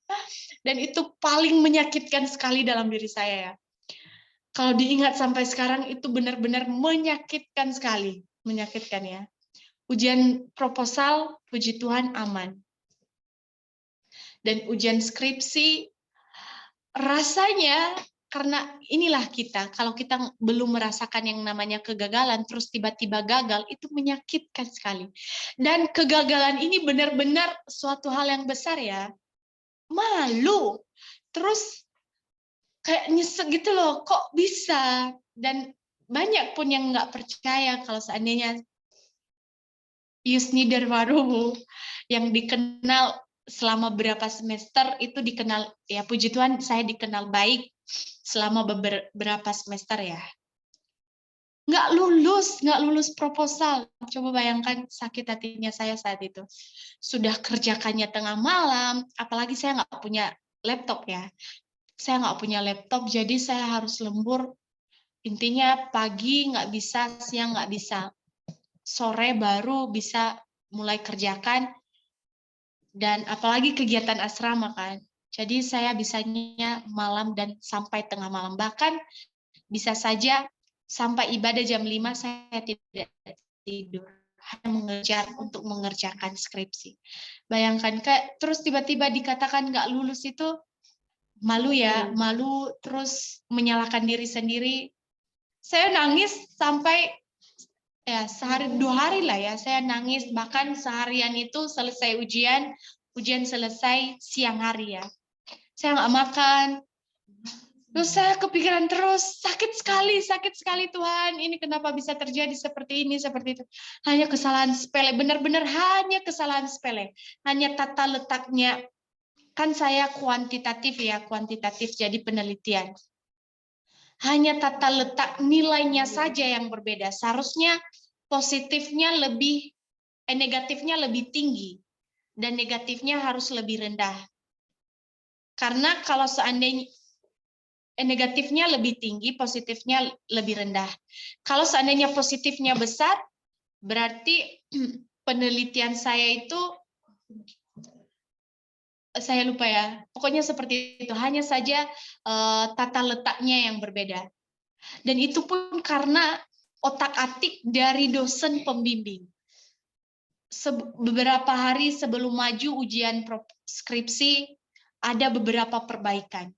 Dan itu paling menyakitkan sekali dalam diri saya ya. Kalau diingat sampai sekarang itu benar-benar menyakitkan sekali. Menyakitkan ya. Ujian proposal, puji Tuhan aman. Dan ujian skripsi, rasanya karena inilah kita, kalau kita belum merasakan yang namanya kegagalan, terus tiba-tiba gagal, itu menyakitkan sekali. Dan kegagalan ini benar-benar suatu hal yang besar ya. Malu. Terus kayak nyesek gitu loh, kok bisa? Dan banyak pun yang nggak percaya kalau seandainya Yusni Darwaruhu yang dikenal selama beberapa semester itu dikenal, ya puji Tuhan saya dikenal baik selama beberapa semester ya. Nggak lulus proposal. Coba bayangkan sakit hatinya saya saat itu. Sudah kerjakannya tengah malam, apalagi saya nggak punya laptop ya. Saya nggak punya laptop, jadi saya harus lembur. Intinya pagi nggak bisa, siang nggak bisa. Sore baru bisa mulai kerjakan. Dan apalagi kegiatan asrama kan. Jadi saya bisanya malam dan sampai tengah malam. Bahkan bisa saja sampai ibadah jam 5 saya tidak tidur. Hanya mengejar untuk mengerjakan skripsi. Bayangkan, kayak terus tiba-tiba dikatakan nggak lulus itu malu ya, malu terus menyalahkan diri sendiri. Saya nangis sampai ya sehari 2 hari lah ya, saya nangis bahkan seharian itu selesai ujian selesai siang hari ya. Saya nggak makan. Terus saya kepikiran terus, sakit sekali Tuhan, ini kenapa bisa terjadi seperti ini, seperti itu. Hanya kesalahan sepele, benar-benar hanya kesalahan sepele. Hanya tata letaknya, kan saya kuantitatif ya, jadi penelitian. Hanya tata letak nilainya saja yang berbeda. Seharusnya positifnya negatifnya lebih tinggi. Dan negatifnya harus lebih rendah. Karena kalau seandainya negatifnya lebih tinggi, positifnya lebih rendah. Kalau seandainya positifnya besar, berarti penelitian saya itu, saya lupa ya, pokoknya seperti itu. Hanya saja tata letaknya yang berbeda. Dan itu pun karena otak-atik dari dosen pembimbing. Beberapa hari sebelum maju ujian skripsi, ada beberapa perbaikan.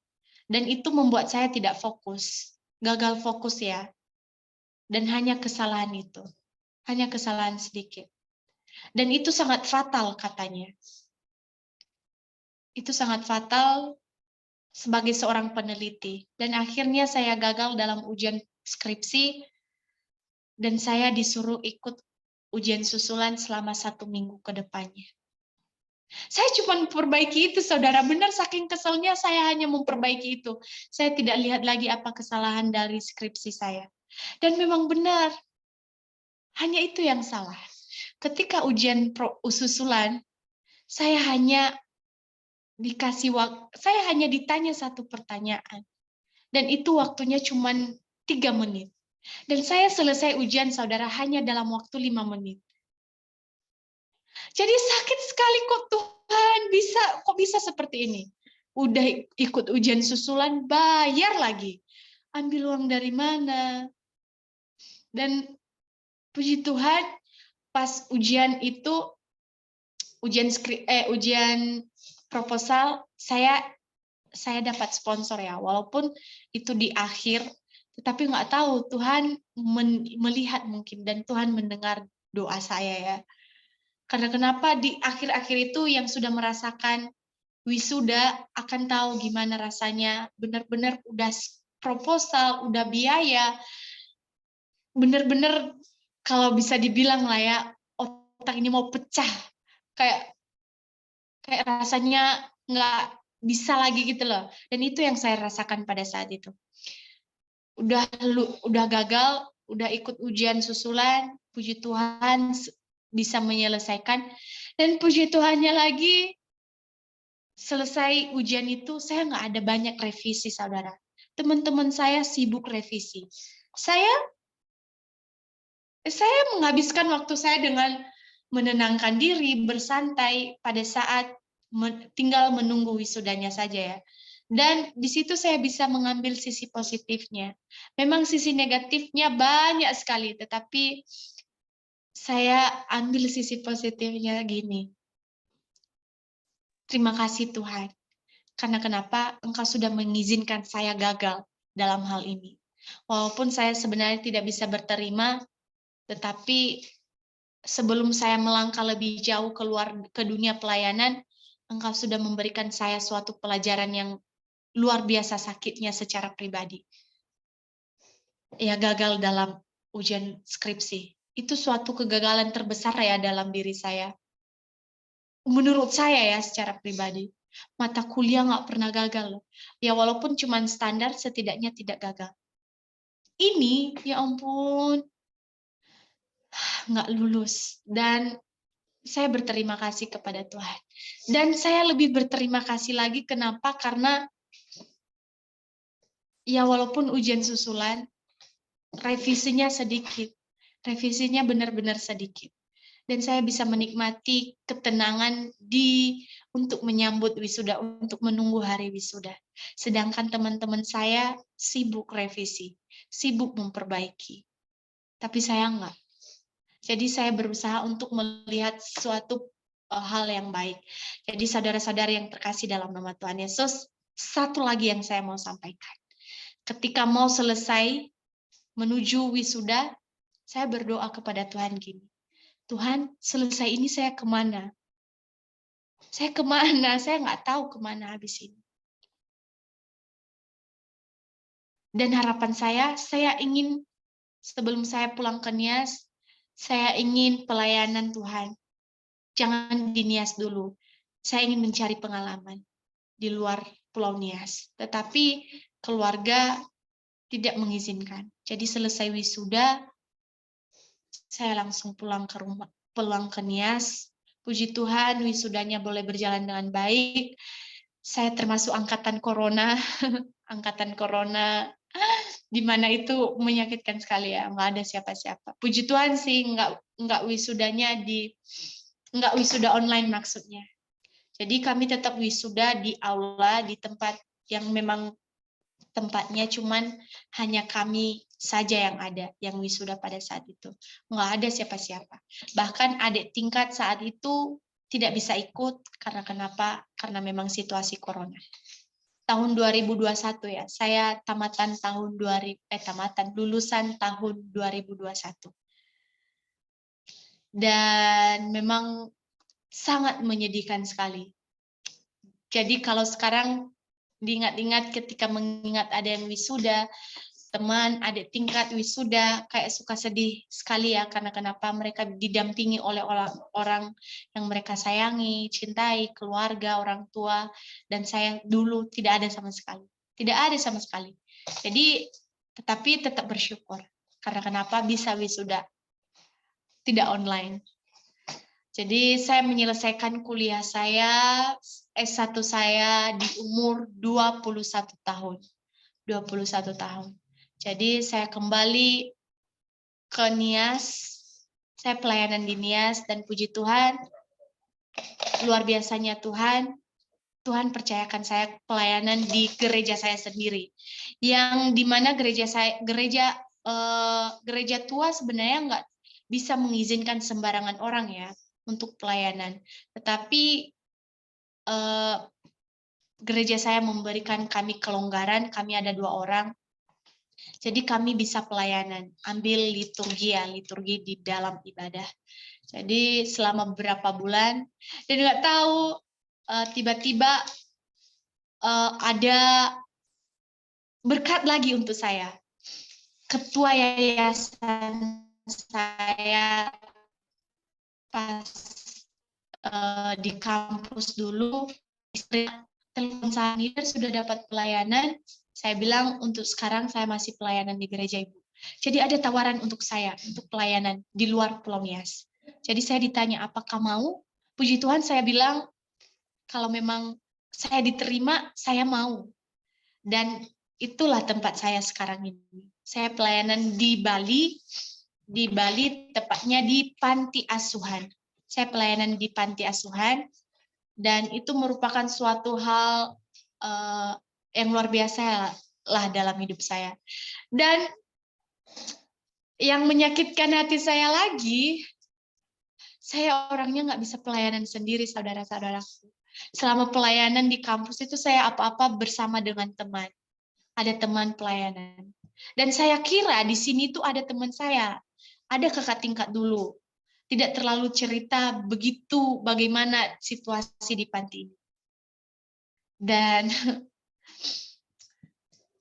Dan itu membuat saya tidak fokus. Gagal fokus ya. Dan hanya kesalahan itu. Hanya kesalahan sedikit. Dan itu sangat fatal katanya. Itu sangat fatal sebagai seorang peneliti. Dan akhirnya saya gagal dalam ujian skripsi. Dan saya disuruh ikut ujian susulan selama 1 minggu ke depannya. Saya cuma memperbaiki itu, saudara. Benar, saking keselnya saya hanya memperbaiki itu. Saya tidak lihat lagi apa kesalahan dari skripsi saya. Dan memang benar, hanya itu yang salah. Ketika ujian susulan, saya hanya ditanya satu pertanyaan. Dan itu waktunya cuma 3 menit. Dan saya selesai ujian, saudara, hanya dalam waktu 5 menit. Jadi sakit sekali kok Tuhan, kok bisa seperti ini. Udah ikut ujian susulan, bayar lagi. Ambil uang dari mana? Dan puji Tuhan, pas ujian itu, ujian proposal, saya dapat sponsor ya, walaupun itu di akhir, tetapi nggak tahu Tuhan melihat mungkin, dan Tuhan mendengar doa saya ya. Karena kenapa di akhir-akhir itu yang sudah merasakan wisuda akan tahu gimana rasanya, benar-benar udah proposal, udah biaya, benar-benar kalau bisa dibilang lah ya, otak ini mau pecah, kayak rasanya nggak bisa lagi gitu loh. Dan itu yang saya rasakan pada saat itu. Udah gagal, udah ikut ujian susulan, puji Tuhan bisa menyelesaikan. Dan puji Tuhannya lagi, selesai ujian itu saya nggak ada banyak revisi, saudara. Teman-teman saya sibuk revisi. Saya menghabiskan waktu saya dengan menenangkan diri, bersantai pada saat tinggal menunggu wisudanya saja ya. Dan di situ saya bisa mengambil sisi positifnya. Memang sisi negatifnya banyak sekali, tetapi saya ambil sisi positifnya gini. Terima kasih Tuhan. Karena kenapa? Engkau sudah mengizinkan saya gagal dalam hal ini. Walaupun saya sebenarnya tidak bisa berterima, tetapi sebelum saya melangkah lebih jauh keluar ke dunia pelayanan, Engkau sudah memberikan saya suatu pelajaran yang luar biasa sakitnya secara pribadi. Ya, gagal dalam ujian skripsi. Itu suatu kegagalan terbesar ya dalam diri saya. Menurut saya ya secara pribadi. Mata kuliah nggak pernah gagal. Ya walaupun cuma standar, setidaknya tidak gagal. Ini, ya ampun, nggak lulus. Dan saya berterima kasih kepada Tuhan. Dan saya lebih berterima kasih lagi, kenapa? Karena ya walaupun ujian susulan, revisinya sedikit. Revisinya benar-benar sedikit. Dan saya bisa menikmati ketenangan untuk menyambut wisuda, untuk menunggu hari wisuda. Sedangkan teman-teman saya sibuk revisi, sibuk memperbaiki. Tapi saya enggak. Jadi saya berusaha untuk melihat suatu hal yang baik. Jadi saudara-saudara yang terkasih dalam nama Tuhan Yesus, satu lagi yang saya mau sampaikan. Ketika mau selesai menuju wisuda, saya berdoa kepada Tuhan gini. Tuhan, selesai ini saya kemana? Saya kemana? Saya nggak tahu kemana habis ini. Dan harapan saya ingin sebelum saya pulang ke Nias, saya ingin pelayanan Tuhan. Jangan di Nias dulu. Saya ingin mencari pengalaman di luar Pulau Nias. Tetapi keluarga tidak mengizinkan. Jadi selesai wisuda, saya langsung pulang ke Nias. Puji Tuhan, wisudanya boleh berjalan dengan baik. Saya termasuk angkatan corona, angkatan corona, di mana itu menyakitkan sekali ya, nggak ada siapa-siapa. Puji Tuhan sih, nggak wisuda online maksudnya. Jadi kami tetap wisuda di aula, di tempat yang memang tempatnya cuman hanya kami saja yang ada, yang wisuda pada saat itu. Nggak ada siapa-siapa. Bahkan adik tingkat saat itu tidak bisa ikut, karena kenapa? Karena memang situasi corona. Tahun 2021 ya, saya lulusan tahun 2021. Dan memang sangat menyedihkan sekali. Jadi kalau sekarang diingat-ingat, ketika mengingat ada yang wisuda, teman, adik tingkat wisuda, kayak suka sedih sekali ya, karena kenapa mereka didampingi oleh orang yang mereka sayangi, cintai, keluarga, orang tua, dan saya dulu tidak ada sama sekali. Tidak ada sama sekali. Jadi, tetapi tetap bersyukur. Karena kenapa bisa wisuda tidak online. Jadi saya menyelesaikan kuliah saya, S1 saya di umur 21 tahun. 21 tahun. Jadi saya kembali ke Nias, saya pelayanan di Nias, dan puji Tuhan, luar biasanya Tuhan percayakan saya pelayanan di gereja saya sendiri. Yang dimana gereja tua sebenarnya nggak bisa mengizinkan sembarangan orang ya untuk pelayanan. Tetapi gereja saya memberikan kami kelonggaran, kami ada 2 orang. Jadi kami bisa pelayanan, ambil liturgi di dalam ibadah. Jadi selama beberapa bulan, dan nggak tahu tiba-tiba ada berkat lagi untuk saya. Ketua yayasan saya pas di kampus dulu, istri telepon saya, sudah dapat pelayanan. Saya bilang untuk sekarang saya masih pelayanan di gereja Ibu. Jadi ada tawaran untuk saya untuk pelayanan di luar Pulau Nias. Jadi saya ditanya apakah mau? Puji Tuhan saya bilang kalau memang saya diterima, saya mau. Dan itulah tempat saya sekarang ini. Saya pelayanan di Bali tepatnya di panti asuhan. Saya pelayanan di panti asuhan, dan itu merupakan suatu hal yang luar biasa lah dalam hidup saya. Dan yang menyakitkan hati saya lagi, saya orangnya nggak bisa pelayanan sendiri, saudara-saudaraku. Selama pelayanan di kampus itu saya apa-apa bersama dengan teman. Ada teman pelayanan. Dan saya kira di sini tuh ada teman saya, ada kakak tingkat dulu. Tidak terlalu cerita begitu bagaimana situasi di panti ini. Dan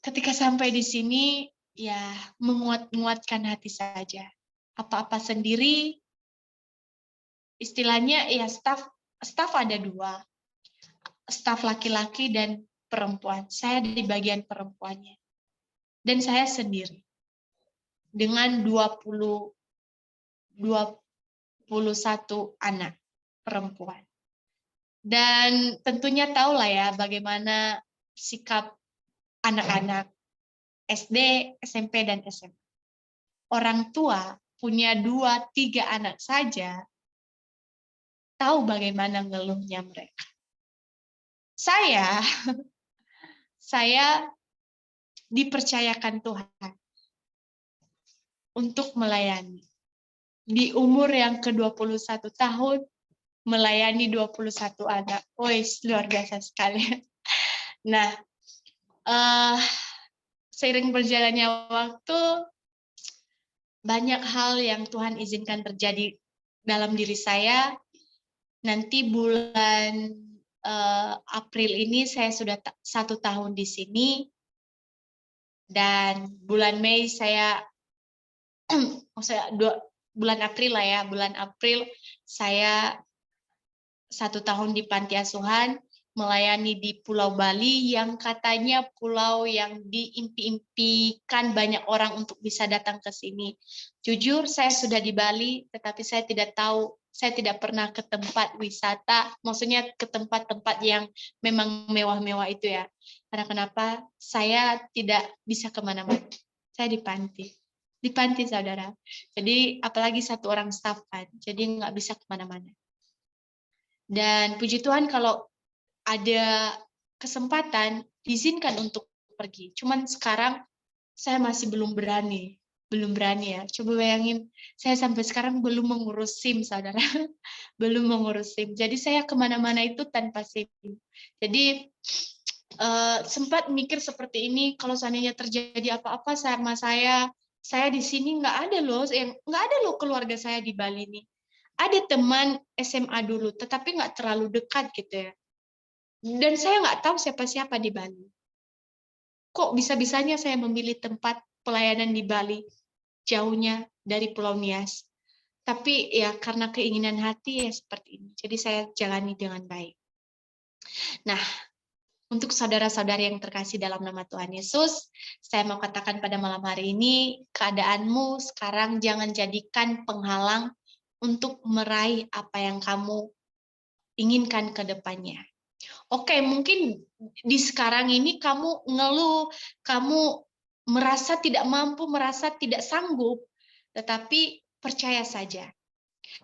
ketika sampai di sini, ya menguatkan hati saja. Apa-apa sendiri, istilahnya ya staf ada 2. Staf laki-laki dan perempuan. Saya di bagian perempuannya. Dan saya sendiri. Dengan 21 anak perempuan. Dan tentunya tahulah ya bagaimana sikap anak-anak SD, SMP, dan SMA. Orang tua punya 2-3 anak saja, tahu bagaimana ngeluhnya mereka. Saya dipercayakan Tuhan untuk melayani. Di umur yang ke-21 tahun, melayani 21 anak. Luar biasa sekali. Nah, seiring berjalannya waktu, banyak hal yang Tuhan izinkan terjadi dalam diri saya. Nanti bulan April ini saya sudah 1 tahun di sini, dan bulan Mei saya, bulan April lah ya, bulan April saya 1 tahun di panti asuhan, melayani di Pulau Bali yang katanya pulau yang diimpi-impikan banyak orang untuk bisa datang ke sini. Jujur saya sudah di Bali, tetapi saya tidak tahu, saya tidak pernah ke tempat wisata, maksudnya ke tempat-tempat yang memang mewah-mewah itu ya. Karena kenapa? Saya tidak bisa kemana-mana. Saya di panti saudara. Jadi apalagi 1 orang staf kan, jadi nggak bisa kemana-mana. Dan puji Tuhan kalau ada kesempatan, diizinkan untuk pergi. Cuman sekarang saya masih belum berani ya. Coba bayangin, saya sampai sekarang belum mengurus SIM, saudara. Belum mengurus SIM. Jadi saya kemana-mana itu tanpa SIM. Jadi sempat mikir seperti ini, kalau seandainya terjadi apa-apa sama saya di sini nggak ada loh keluarga saya di Bali ini. Ada teman SMA dulu, tetapi nggak terlalu dekat gitu ya. Dan saya nggak tahu siapa-siapa di Bali. Kok bisa-bisanya saya memilih tempat pelayanan di Bali, jauhnya dari Pulau Nias. Tapi ya karena keinginan hati ya seperti ini. Jadi saya jalani dengan baik. Nah, untuk saudara-saudari yang terkasih dalam nama Tuhan Yesus, saya mau katakan pada malam hari ini, keadaanmu sekarang jangan jadikan penghalang untuk meraih apa yang kamu inginkan ke depannya. Oke, mungkin di sekarang ini kamu ngeluh, kamu merasa tidak mampu, merasa tidak sanggup, tetapi percaya saja.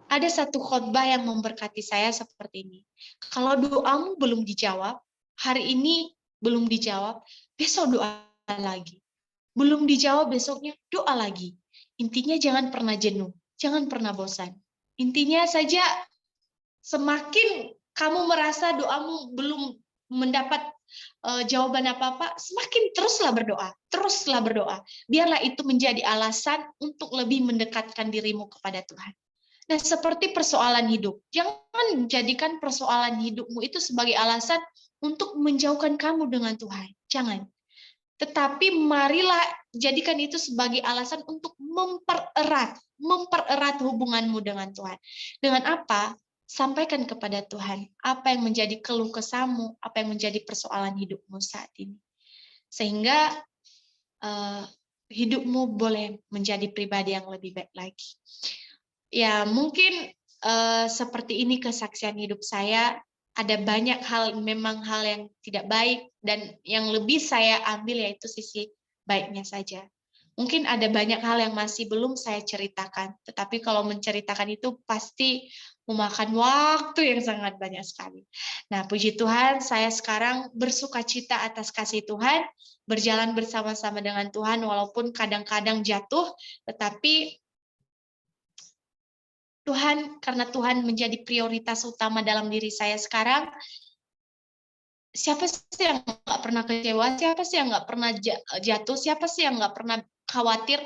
Ada satu khotbah yang memberkati saya seperti ini. Kalau doamu belum dijawab, hari ini belum dijawab, besok doa lagi. Belum dijawab besoknya, doa lagi. Intinya jangan pernah jenuh, jangan pernah bosan. Intinya saja semakin kamu merasa doamu belum mendapat jawaban apa-apa, semakin teruslah berdoa. Biarlah itu menjadi alasan untuk lebih mendekatkan dirimu kepada Tuhan. Nah, seperti persoalan hidup. Jangan jadikan persoalan hidupmu itu sebagai alasan untuk menjauhkan kamu dengan Tuhan. Jangan. Tetapi marilah jadikan itu sebagai alasan untuk mempererat hubunganmu dengan Tuhan. Dengan apa? Sampaikan kepada Tuhan apa yang menjadi keluh kesahmu, apa yang menjadi persoalan hidupmu saat ini. Sehingga hidupmu boleh menjadi pribadi yang lebih baik lagi. Ya, mungkin seperti ini kesaksian hidup saya. Ada banyak hal, memang hal yang tidak baik, dan yang lebih saya ambil yaitu sisi baiknya saja. Mungkin ada banyak hal yang masih belum saya ceritakan, tetapi kalau menceritakan itu pasti memakan waktu yang sangat banyak sekali. Nah, puji Tuhan, saya sekarang bersukacita atas kasih Tuhan, berjalan bersama-sama dengan Tuhan, walaupun kadang-kadang jatuh, tetapi Tuhan, karena Tuhan menjadi prioritas utama dalam diri saya sekarang, siapa sih yang nggak pernah kecewa, siapa sih yang nggak pernah jatuh, siapa sih yang nggak pernah khawatir?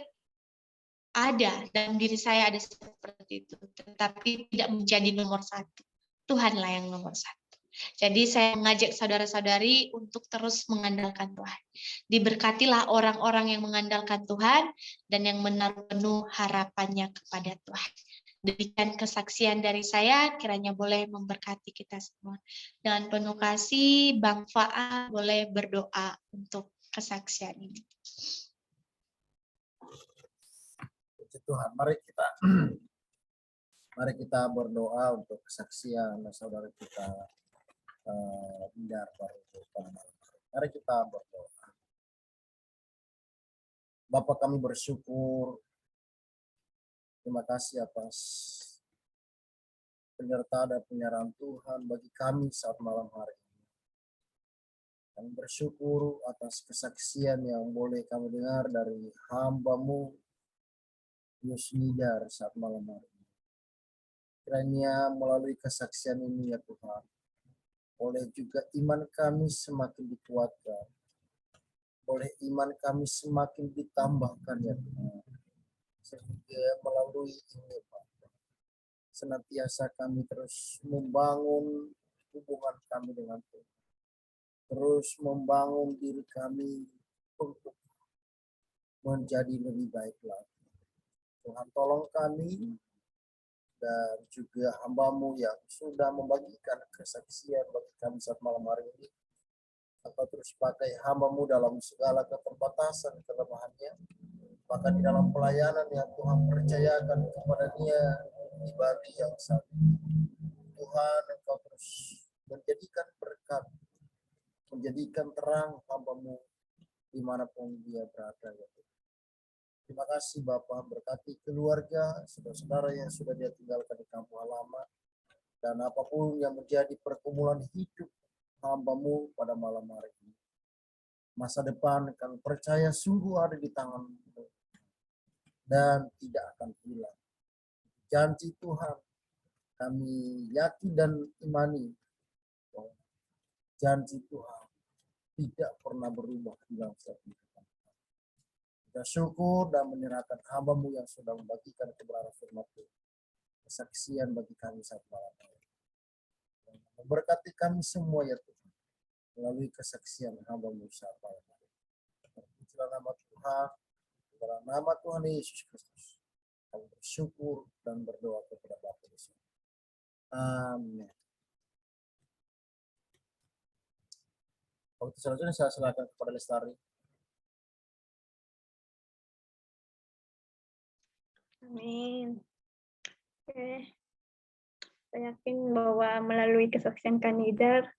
Ada, dalam diri saya ada seperti itu, tetapi tidak menjadi nomor satu. Tuhanlah yang nomor satu. Jadi saya mengajak saudara-saudari untuk terus mengandalkan Tuhan. Diberkatilah orang-orang yang mengandalkan Tuhan dan yang menaruh penuh harapannya kepada Tuhan. Demikian kesaksian dari saya, kiranya boleh memberkati kita semua. Dengan penuh kasih, Bang Faa boleh berdoa untuk kesaksian ini. Puji Tuhan, mari kita berdoa untuk kesaksian saudara kita Bindar baru. Mari kita berdoa. Bapa, kami bersyukur. Terima kasih atas penyertaan dan penyerahan Tuhan bagi kami saat malam hari ini. Kami bersyukur atas kesaksian yang boleh kami dengar dari hamba-Mu Yusnidar saat malam hari ini. Kiranya melalui kesaksian ini ya Tuhan, boleh juga iman kami semakin dikuatkan. Boleh iman kami semakin ditambahkan ya Tuhan. Sehingga melalui ini Pak, senantiasa kami terus membangun hubungan kami dengan Tuhan. Terus membangun diri kami untuk menjadi lebih baik lagi. Tuhan tolong kami dan juga hamba-Mu yang sudah membagikan kesaksian bagi kami saat malam hari ini. Atau terus pakai hamba-Mu dalam segala keterbatasan, kelemahannya. Bahkan di dalam pelayanan yang Tuhan percayakan kepada dia di Bali yang saat ini. Tuhan, Engkau terus menjadikan berkat, menjadikan terang hamba-Mu dimanapun dia berada. Ya. Terima kasih Bapak, berkati keluarga, saudara-saudara yang sudah dia tinggalkan di kampung halaman, dan apapun yang menjadi pergumulan hidup hamba-Mu pada malam hari ini. Masa depan kami percaya sungguh ada di tangan-Mu dan tidak akan hilang. Janji Tuhan kami yakin dan imani bahwa janji Tuhan tidak pernah berubah dalam setiap kehidupan. Kita syukur dan menyerahkan hamba-Mu yang sudah membagikan kebenaran firman Tuhan. Kesaksian bagi kami saat malam ini. Memberkati kami semua ya Tuhan, melalui kesaksian hamba-Mu saat malam ini. Terpujilah nama Tuhan, Dalam nama Tuhan Yesus Kristus, kami bersyukur dan berdoa kepada Bapa di surga. Amin. Waktu selanjutnya saya silakan kepada Lestari. Amin. Oke. Saya yakin bahwa melalui kesaksian Kanidar,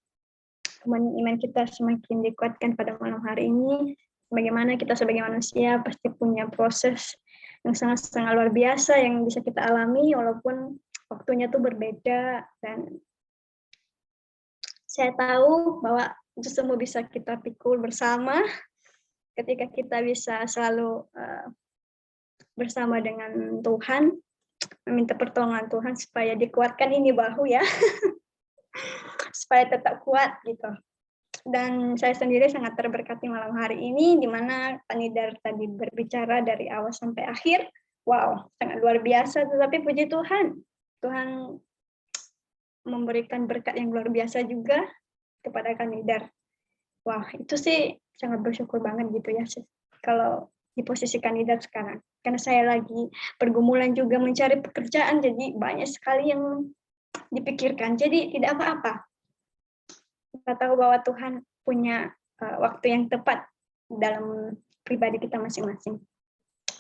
iman kita semakin dikuatkan pada malam hari ini. Bagaimana kita sebagai manusia pasti punya proses yang sangat-sangat luar biasa yang bisa kita alami walaupun waktunya tuh berbeda, dan saya tahu bahwa itu semua bisa kita pikul bersama ketika kita bisa selalu bersama dengan Tuhan, meminta pertolongan Tuhan supaya dikuatkan ini bahu ya, supaya tetap kuat gitu. Dan saya sendiri sangat terberkati malam hari ini, di mana Kanidar tadi berbicara dari awal sampai akhir. Wow, sangat luar biasa. Tetapi puji Tuhan, Tuhan memberikan berkat yang luar biasa juga kepada Kanidar. Wah, itu sih sangat bersyukur banget gitu ya, kalau di posisi Kanidar sekarang. Karena saya lagi pergumulan juga mencari pekerjaan, jadi banyak sekali yang dipikirkan. Jadi tidak apa-apa. Kita tahu bahwa Tuhan punya waktu yang tepat dalam pribadi kita masing-masing.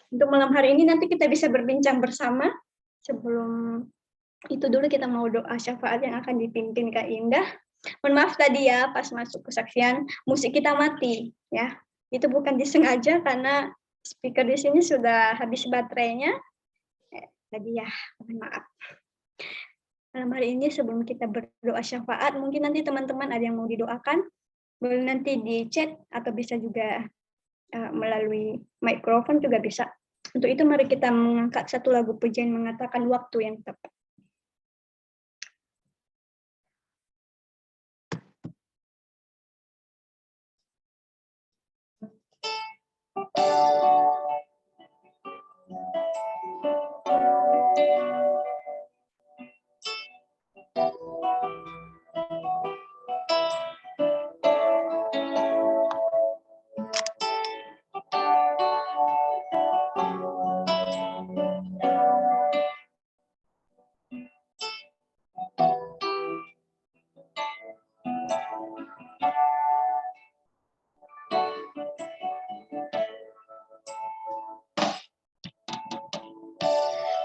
Untuk malam hari ini nanti kita bisa berbincang bersama. Sebelum itu dulu kita mau doa syafaat yang akan dipimpin Kak Indah. Mohon maaf tadi ya, pas masuk kesaksian musik kita mati ya. Itu bukan disengaja karena speaker di sini sudah habis baterainya. Tadi ya, mohon maaf. Malam hari ini sebelum kita berdoa syafaat, mungkin nanti teman-teman ada yang mau didoakan, boleh nanti di chat atau bisa juga melalui mikrofon juga bisa. Untuk itu mari kita mengangkat satu lagu pujian mengatakan waktu yang tepat.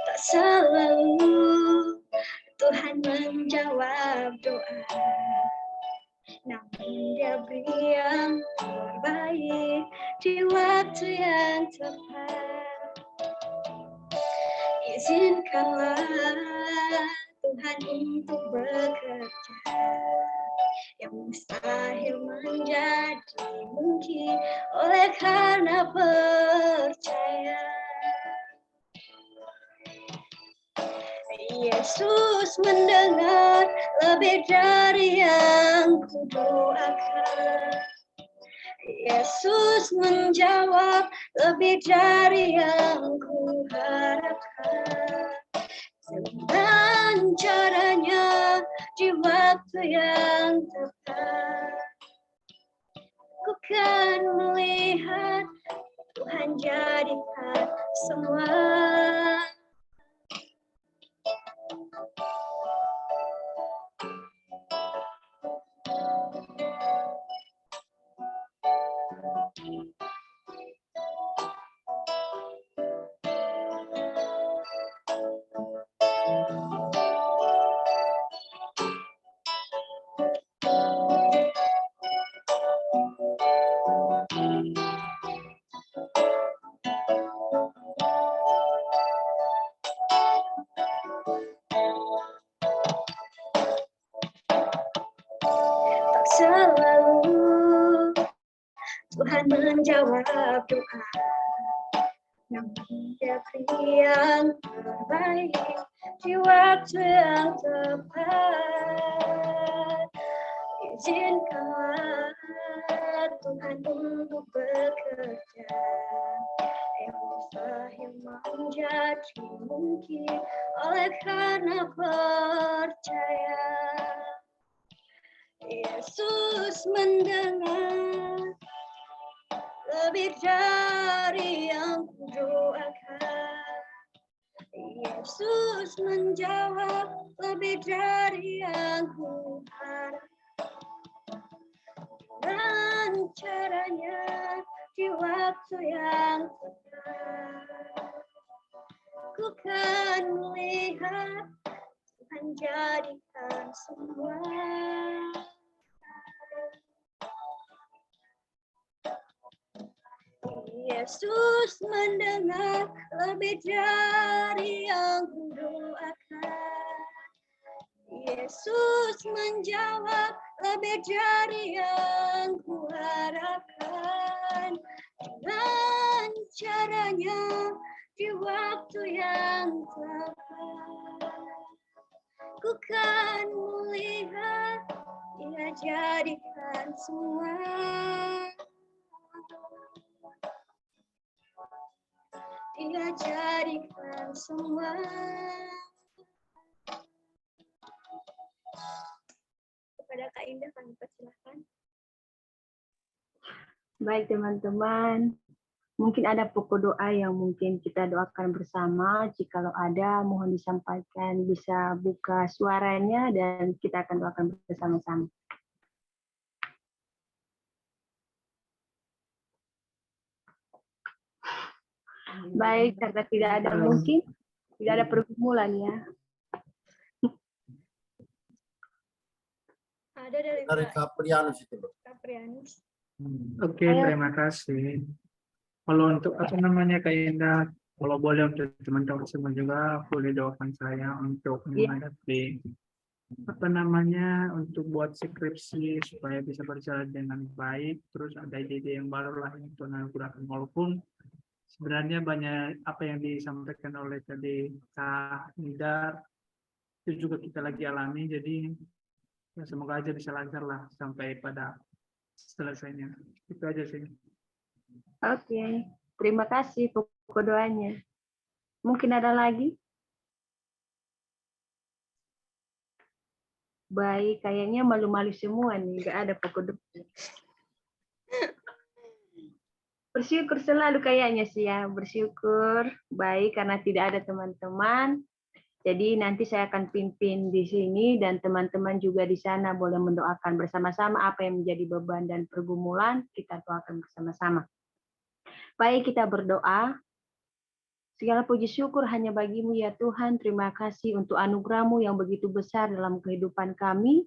Tak selalu Tuhan menjawab doa, namun Dia beri yang terbaik di waktu yang tepat. Izinkanlah Tuhan untuk bekerja, yang mustahil menjadi mungkin oleh karena percaya. Yesus mendengar lebih dari yang kudoakan. Yesus menjawab lebih dari yang kuharapkan. Dengan caranya di waktu yang tepat, ku kan melihat Tuhan jadikan semua. Tak selalu Tuhan menjawab doa, namun Dia beri yang terbaik di waktu yang tepat. Izinkanlah Tuhan untuk bekerja, yang mustahil menjadi mungkin oleh karena percaya. Yesus mendengar lebih dari yang kudoakan. Yesus menjawab lebih dari yang kuharap. Dan caranya di waktu yang tepat, ku kan melihat Tuhan jadikan semua. Yesus mendengar lebih dari yang kudoakan. Yesus menjawab lebih dari yang kuharapkan. Dengan caranya di waktu yang tepat, ku kan melihat Dia jadikan semua. Dia jadikan semua. Kepada Kak Indah kami persilahkan. Baik teman-teman, mungkin ada pokok doa yang mungkin kita doakan bersama. Jikalau ada, mohon disampaikan, bisa buka suaranya dan kita akan doakan bersama-sama. Baik, karena tidak ada mungkin, tidak ada pergumulan ya. Ada dari Dari Kak Kaprianus itu loh. Kaprianus. Oke, terima kasih. Kalau untuk apa namanya Kak Indah, kalau boleh untuk teman-teman semua juga boleh doakan saya untuk menghadapi apa namanya untuk buat skripsi supaya bisa berjalan dengan baik. Terus ada ide-ide yang baru lah untuk gunakan walaupun sebenarnya banyak apa yang disampaikan oleh tadi Kak Indah itu juga kita lagi alami. Jadi ya semoga aja bisa lancar lah sampai pada selesainya. Itu aja sih. Oke, terima kasih pokok doanya. Mungkin ada lagi? Baik, kayaknya malu-malu semua nih, nggak ada pokok doa. Bersyukur selalu kayaknya sih ya, bersyukur. Baik, karena tidak ada teman-teman. Jadi nanti saya akan pimpin di sini dan teman-teman juga di sana boleh mendoakan bersama-sama apa yang menjadi beban dan pergumulan, kita doakan bersama-sama. Baik, kita berdoa. Segala puji syukur hanya bagimu ya Tuhan. Terima kasih untuk anugerah-Mu yang begitu besar dalam kehidupan kami,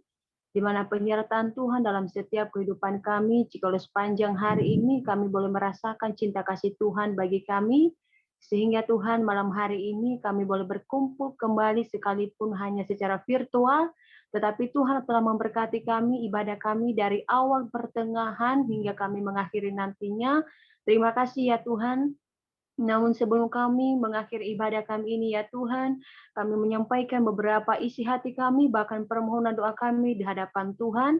di mana penyertaan Tuhan dalam setiap kehidupan kami. Jikalau sepanjang hari ini kami boleh merasakan cinta kasih Tuhan bagi kami, sehingga Tuhan malam hari ini kami boleh berkumpul kembali sekalipun hanya secara virtual, tetapi Tuhan telah memberkati kami, ibadah kami dari awal pertengahan hingga kami mengakhiri nantinya. Terima kasih ya Tuhan. Namun sebelum kami mengakhiri ibadah kami ini ya Tuhan, kami menyampaikan beberapa isi hati kami, bahkan permohonan doa kami di hadapan Tuhan.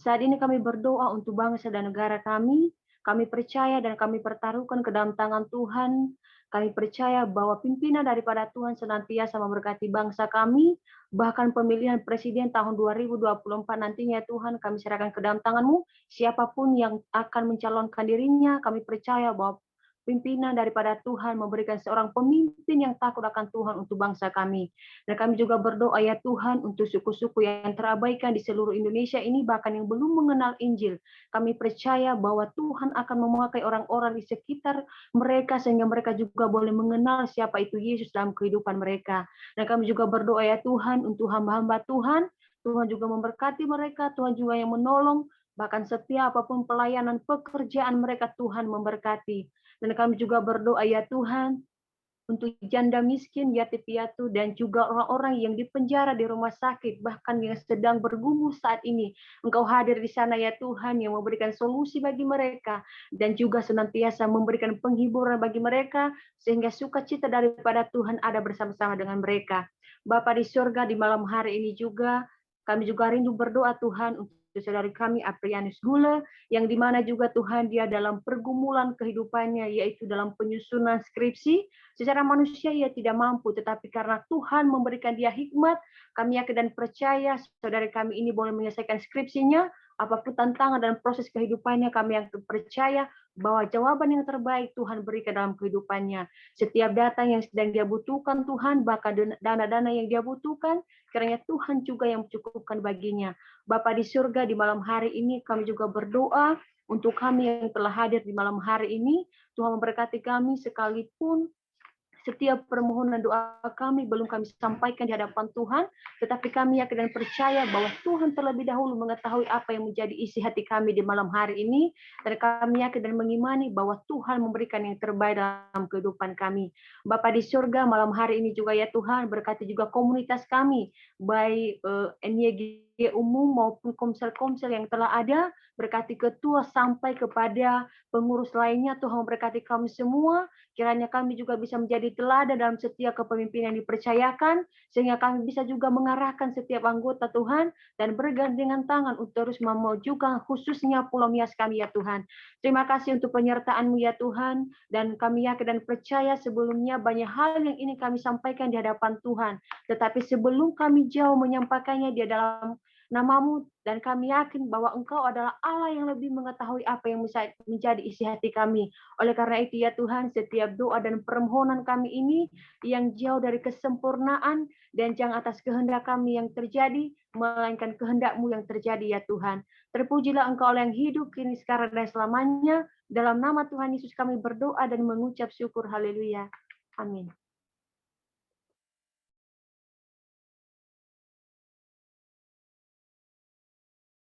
Saat ini kami berdoa untuk bangsa dan negara kami. Kami percaya dan kami pertaruhkan ke dalam tangan Tuhan. Kami percaya bahwa pimpinan daripada Tuhan senantiasa memberkati bangsa kami, bahkan pemilihan presiden tahun 2024 nantinya Tuhan kami serahkan ke dalam tangan-Mu. Siapapun yang akan mencalonkan dirinya, kami percaya bahwa pimpinan daripada Tuhan memberikan seorang pemimpin yang takut akan Tuhan untuk bangsa kami. Dan kami juga berdoa ya Tuhan untuk suku-suku yang terabaikan di seluruh Indonesia ini, bahkan yang belum mengenal Injil. Kami percaya bahwa Tuhan akan memakai orang-orang di sekitar mereka sehingga mereka juga boleh mengenal siapa itu Yesus dalam kehidupan mereka. Dan kami juga berdoa ya Tuhan untuk hamba-hamba Tuhan. Tuhan juga memberkati mereka, Tuhan juga yang menolong, bahkan setiap apapun pelayanan pekerjaan mereka Tuhan memberkati. Dan kami juga berdoa ya Tuhan untuk janda miskin, yatim piatu, dan juga orang-orang yang dipenjara di rumah sakit, bahkan yang sedang bergumul saat ini. Engkau hadir di sana ya Tuhan yang memberikan solusi bagi mereka dan juga senantiasa memberikan penghiburan bagi mereka sehingga sukacita daripada Tuhan ada bersama-sama dengan mereka. Bapa di surga, di malam hari ini juga kami juga rindu berdoa Tuhan untuk saudari kami Aprianus Gule, yang dimana juga Tuhan dia dalam pergumulan kehidupannya, yaitu dalam penyusunan skripsi. Secara manusia ia tidak mampu, tetapi karena Tuhan memberikan dia hikmat, kami yakin dan percaya saudari kami ini boleh menyelesaikan skripsinya, apapun tantangan dan proses kehidupannya, kami yang percaya bahwa jawaban yang terbaik Tuhan berikan dalam kehidupannya. Setiap data yang sedang dia butuhkan Tuhan, bahkan dana-dana yang dia butuhkan, kiranya Tuhan juga yang mencukupkan baginya. Bapa di surga, di malam hari ini kami juga berdoa untuk kami yang telah hadir di malam hari ini. Tuhan memberkati kami sekalipun setiap permohonan doa kami belum kami sampaikan di hadapan Tuhan, tetapi kami yakin dan percaya bahwa Tuhan terlebih dahulu mengetahui apa yang menjadi isi hati kami di malam hari ini, dan kami yakin dan mengimani bahwa Tuhan memberikan yang terbaik dalam kehidupan kami. Bapa di surga, malam hari ini juga ya Tuhan, berkati juga komunitas kami, baik NYG umum maupun komsel-komsel yang telah ada, berkati ketua sampai kepada pengurus lainnya, Tuhan memberkati kami semua. Kiranya kami juga bisa menjadi teladan dalam setiap kepemimpinan yang dipercayakan, sehingga kami bisa juga mengarahkan setiap anggota Tuhan, dan bergandengan tangan untuk terus memajukan khususnya Pulau Nias kami ya Tuhan. Terima kasih untuk penyertaan-Mu ya Tuhan, dan kami yakin dan percaya sebelumnya banyak hal yang ini kami sampaikan di hadapan Tuhan. Tetapi sebelum kami jauh menyampaikannya di dalam nama-Mu, dan kami yakin bahwa Engkau adalah Allah yang lebih mengetahui apa yang menjadi isi hati kami. Oleh karena itu ya Tuhan, setiap doa dan permohonan kami ini yang jauh dari kesempurnaan dan jangan atas kehendak kami yang terjadi, melainkan kehendak-Mu yang terjadi ya Tuhan. Terpujilah Engkau yang hidup kini, sekarang, dan selamanya. Dalam nama Tuhan Yesus kami berdoa dan mengucap syukur. Haleluya. Amin.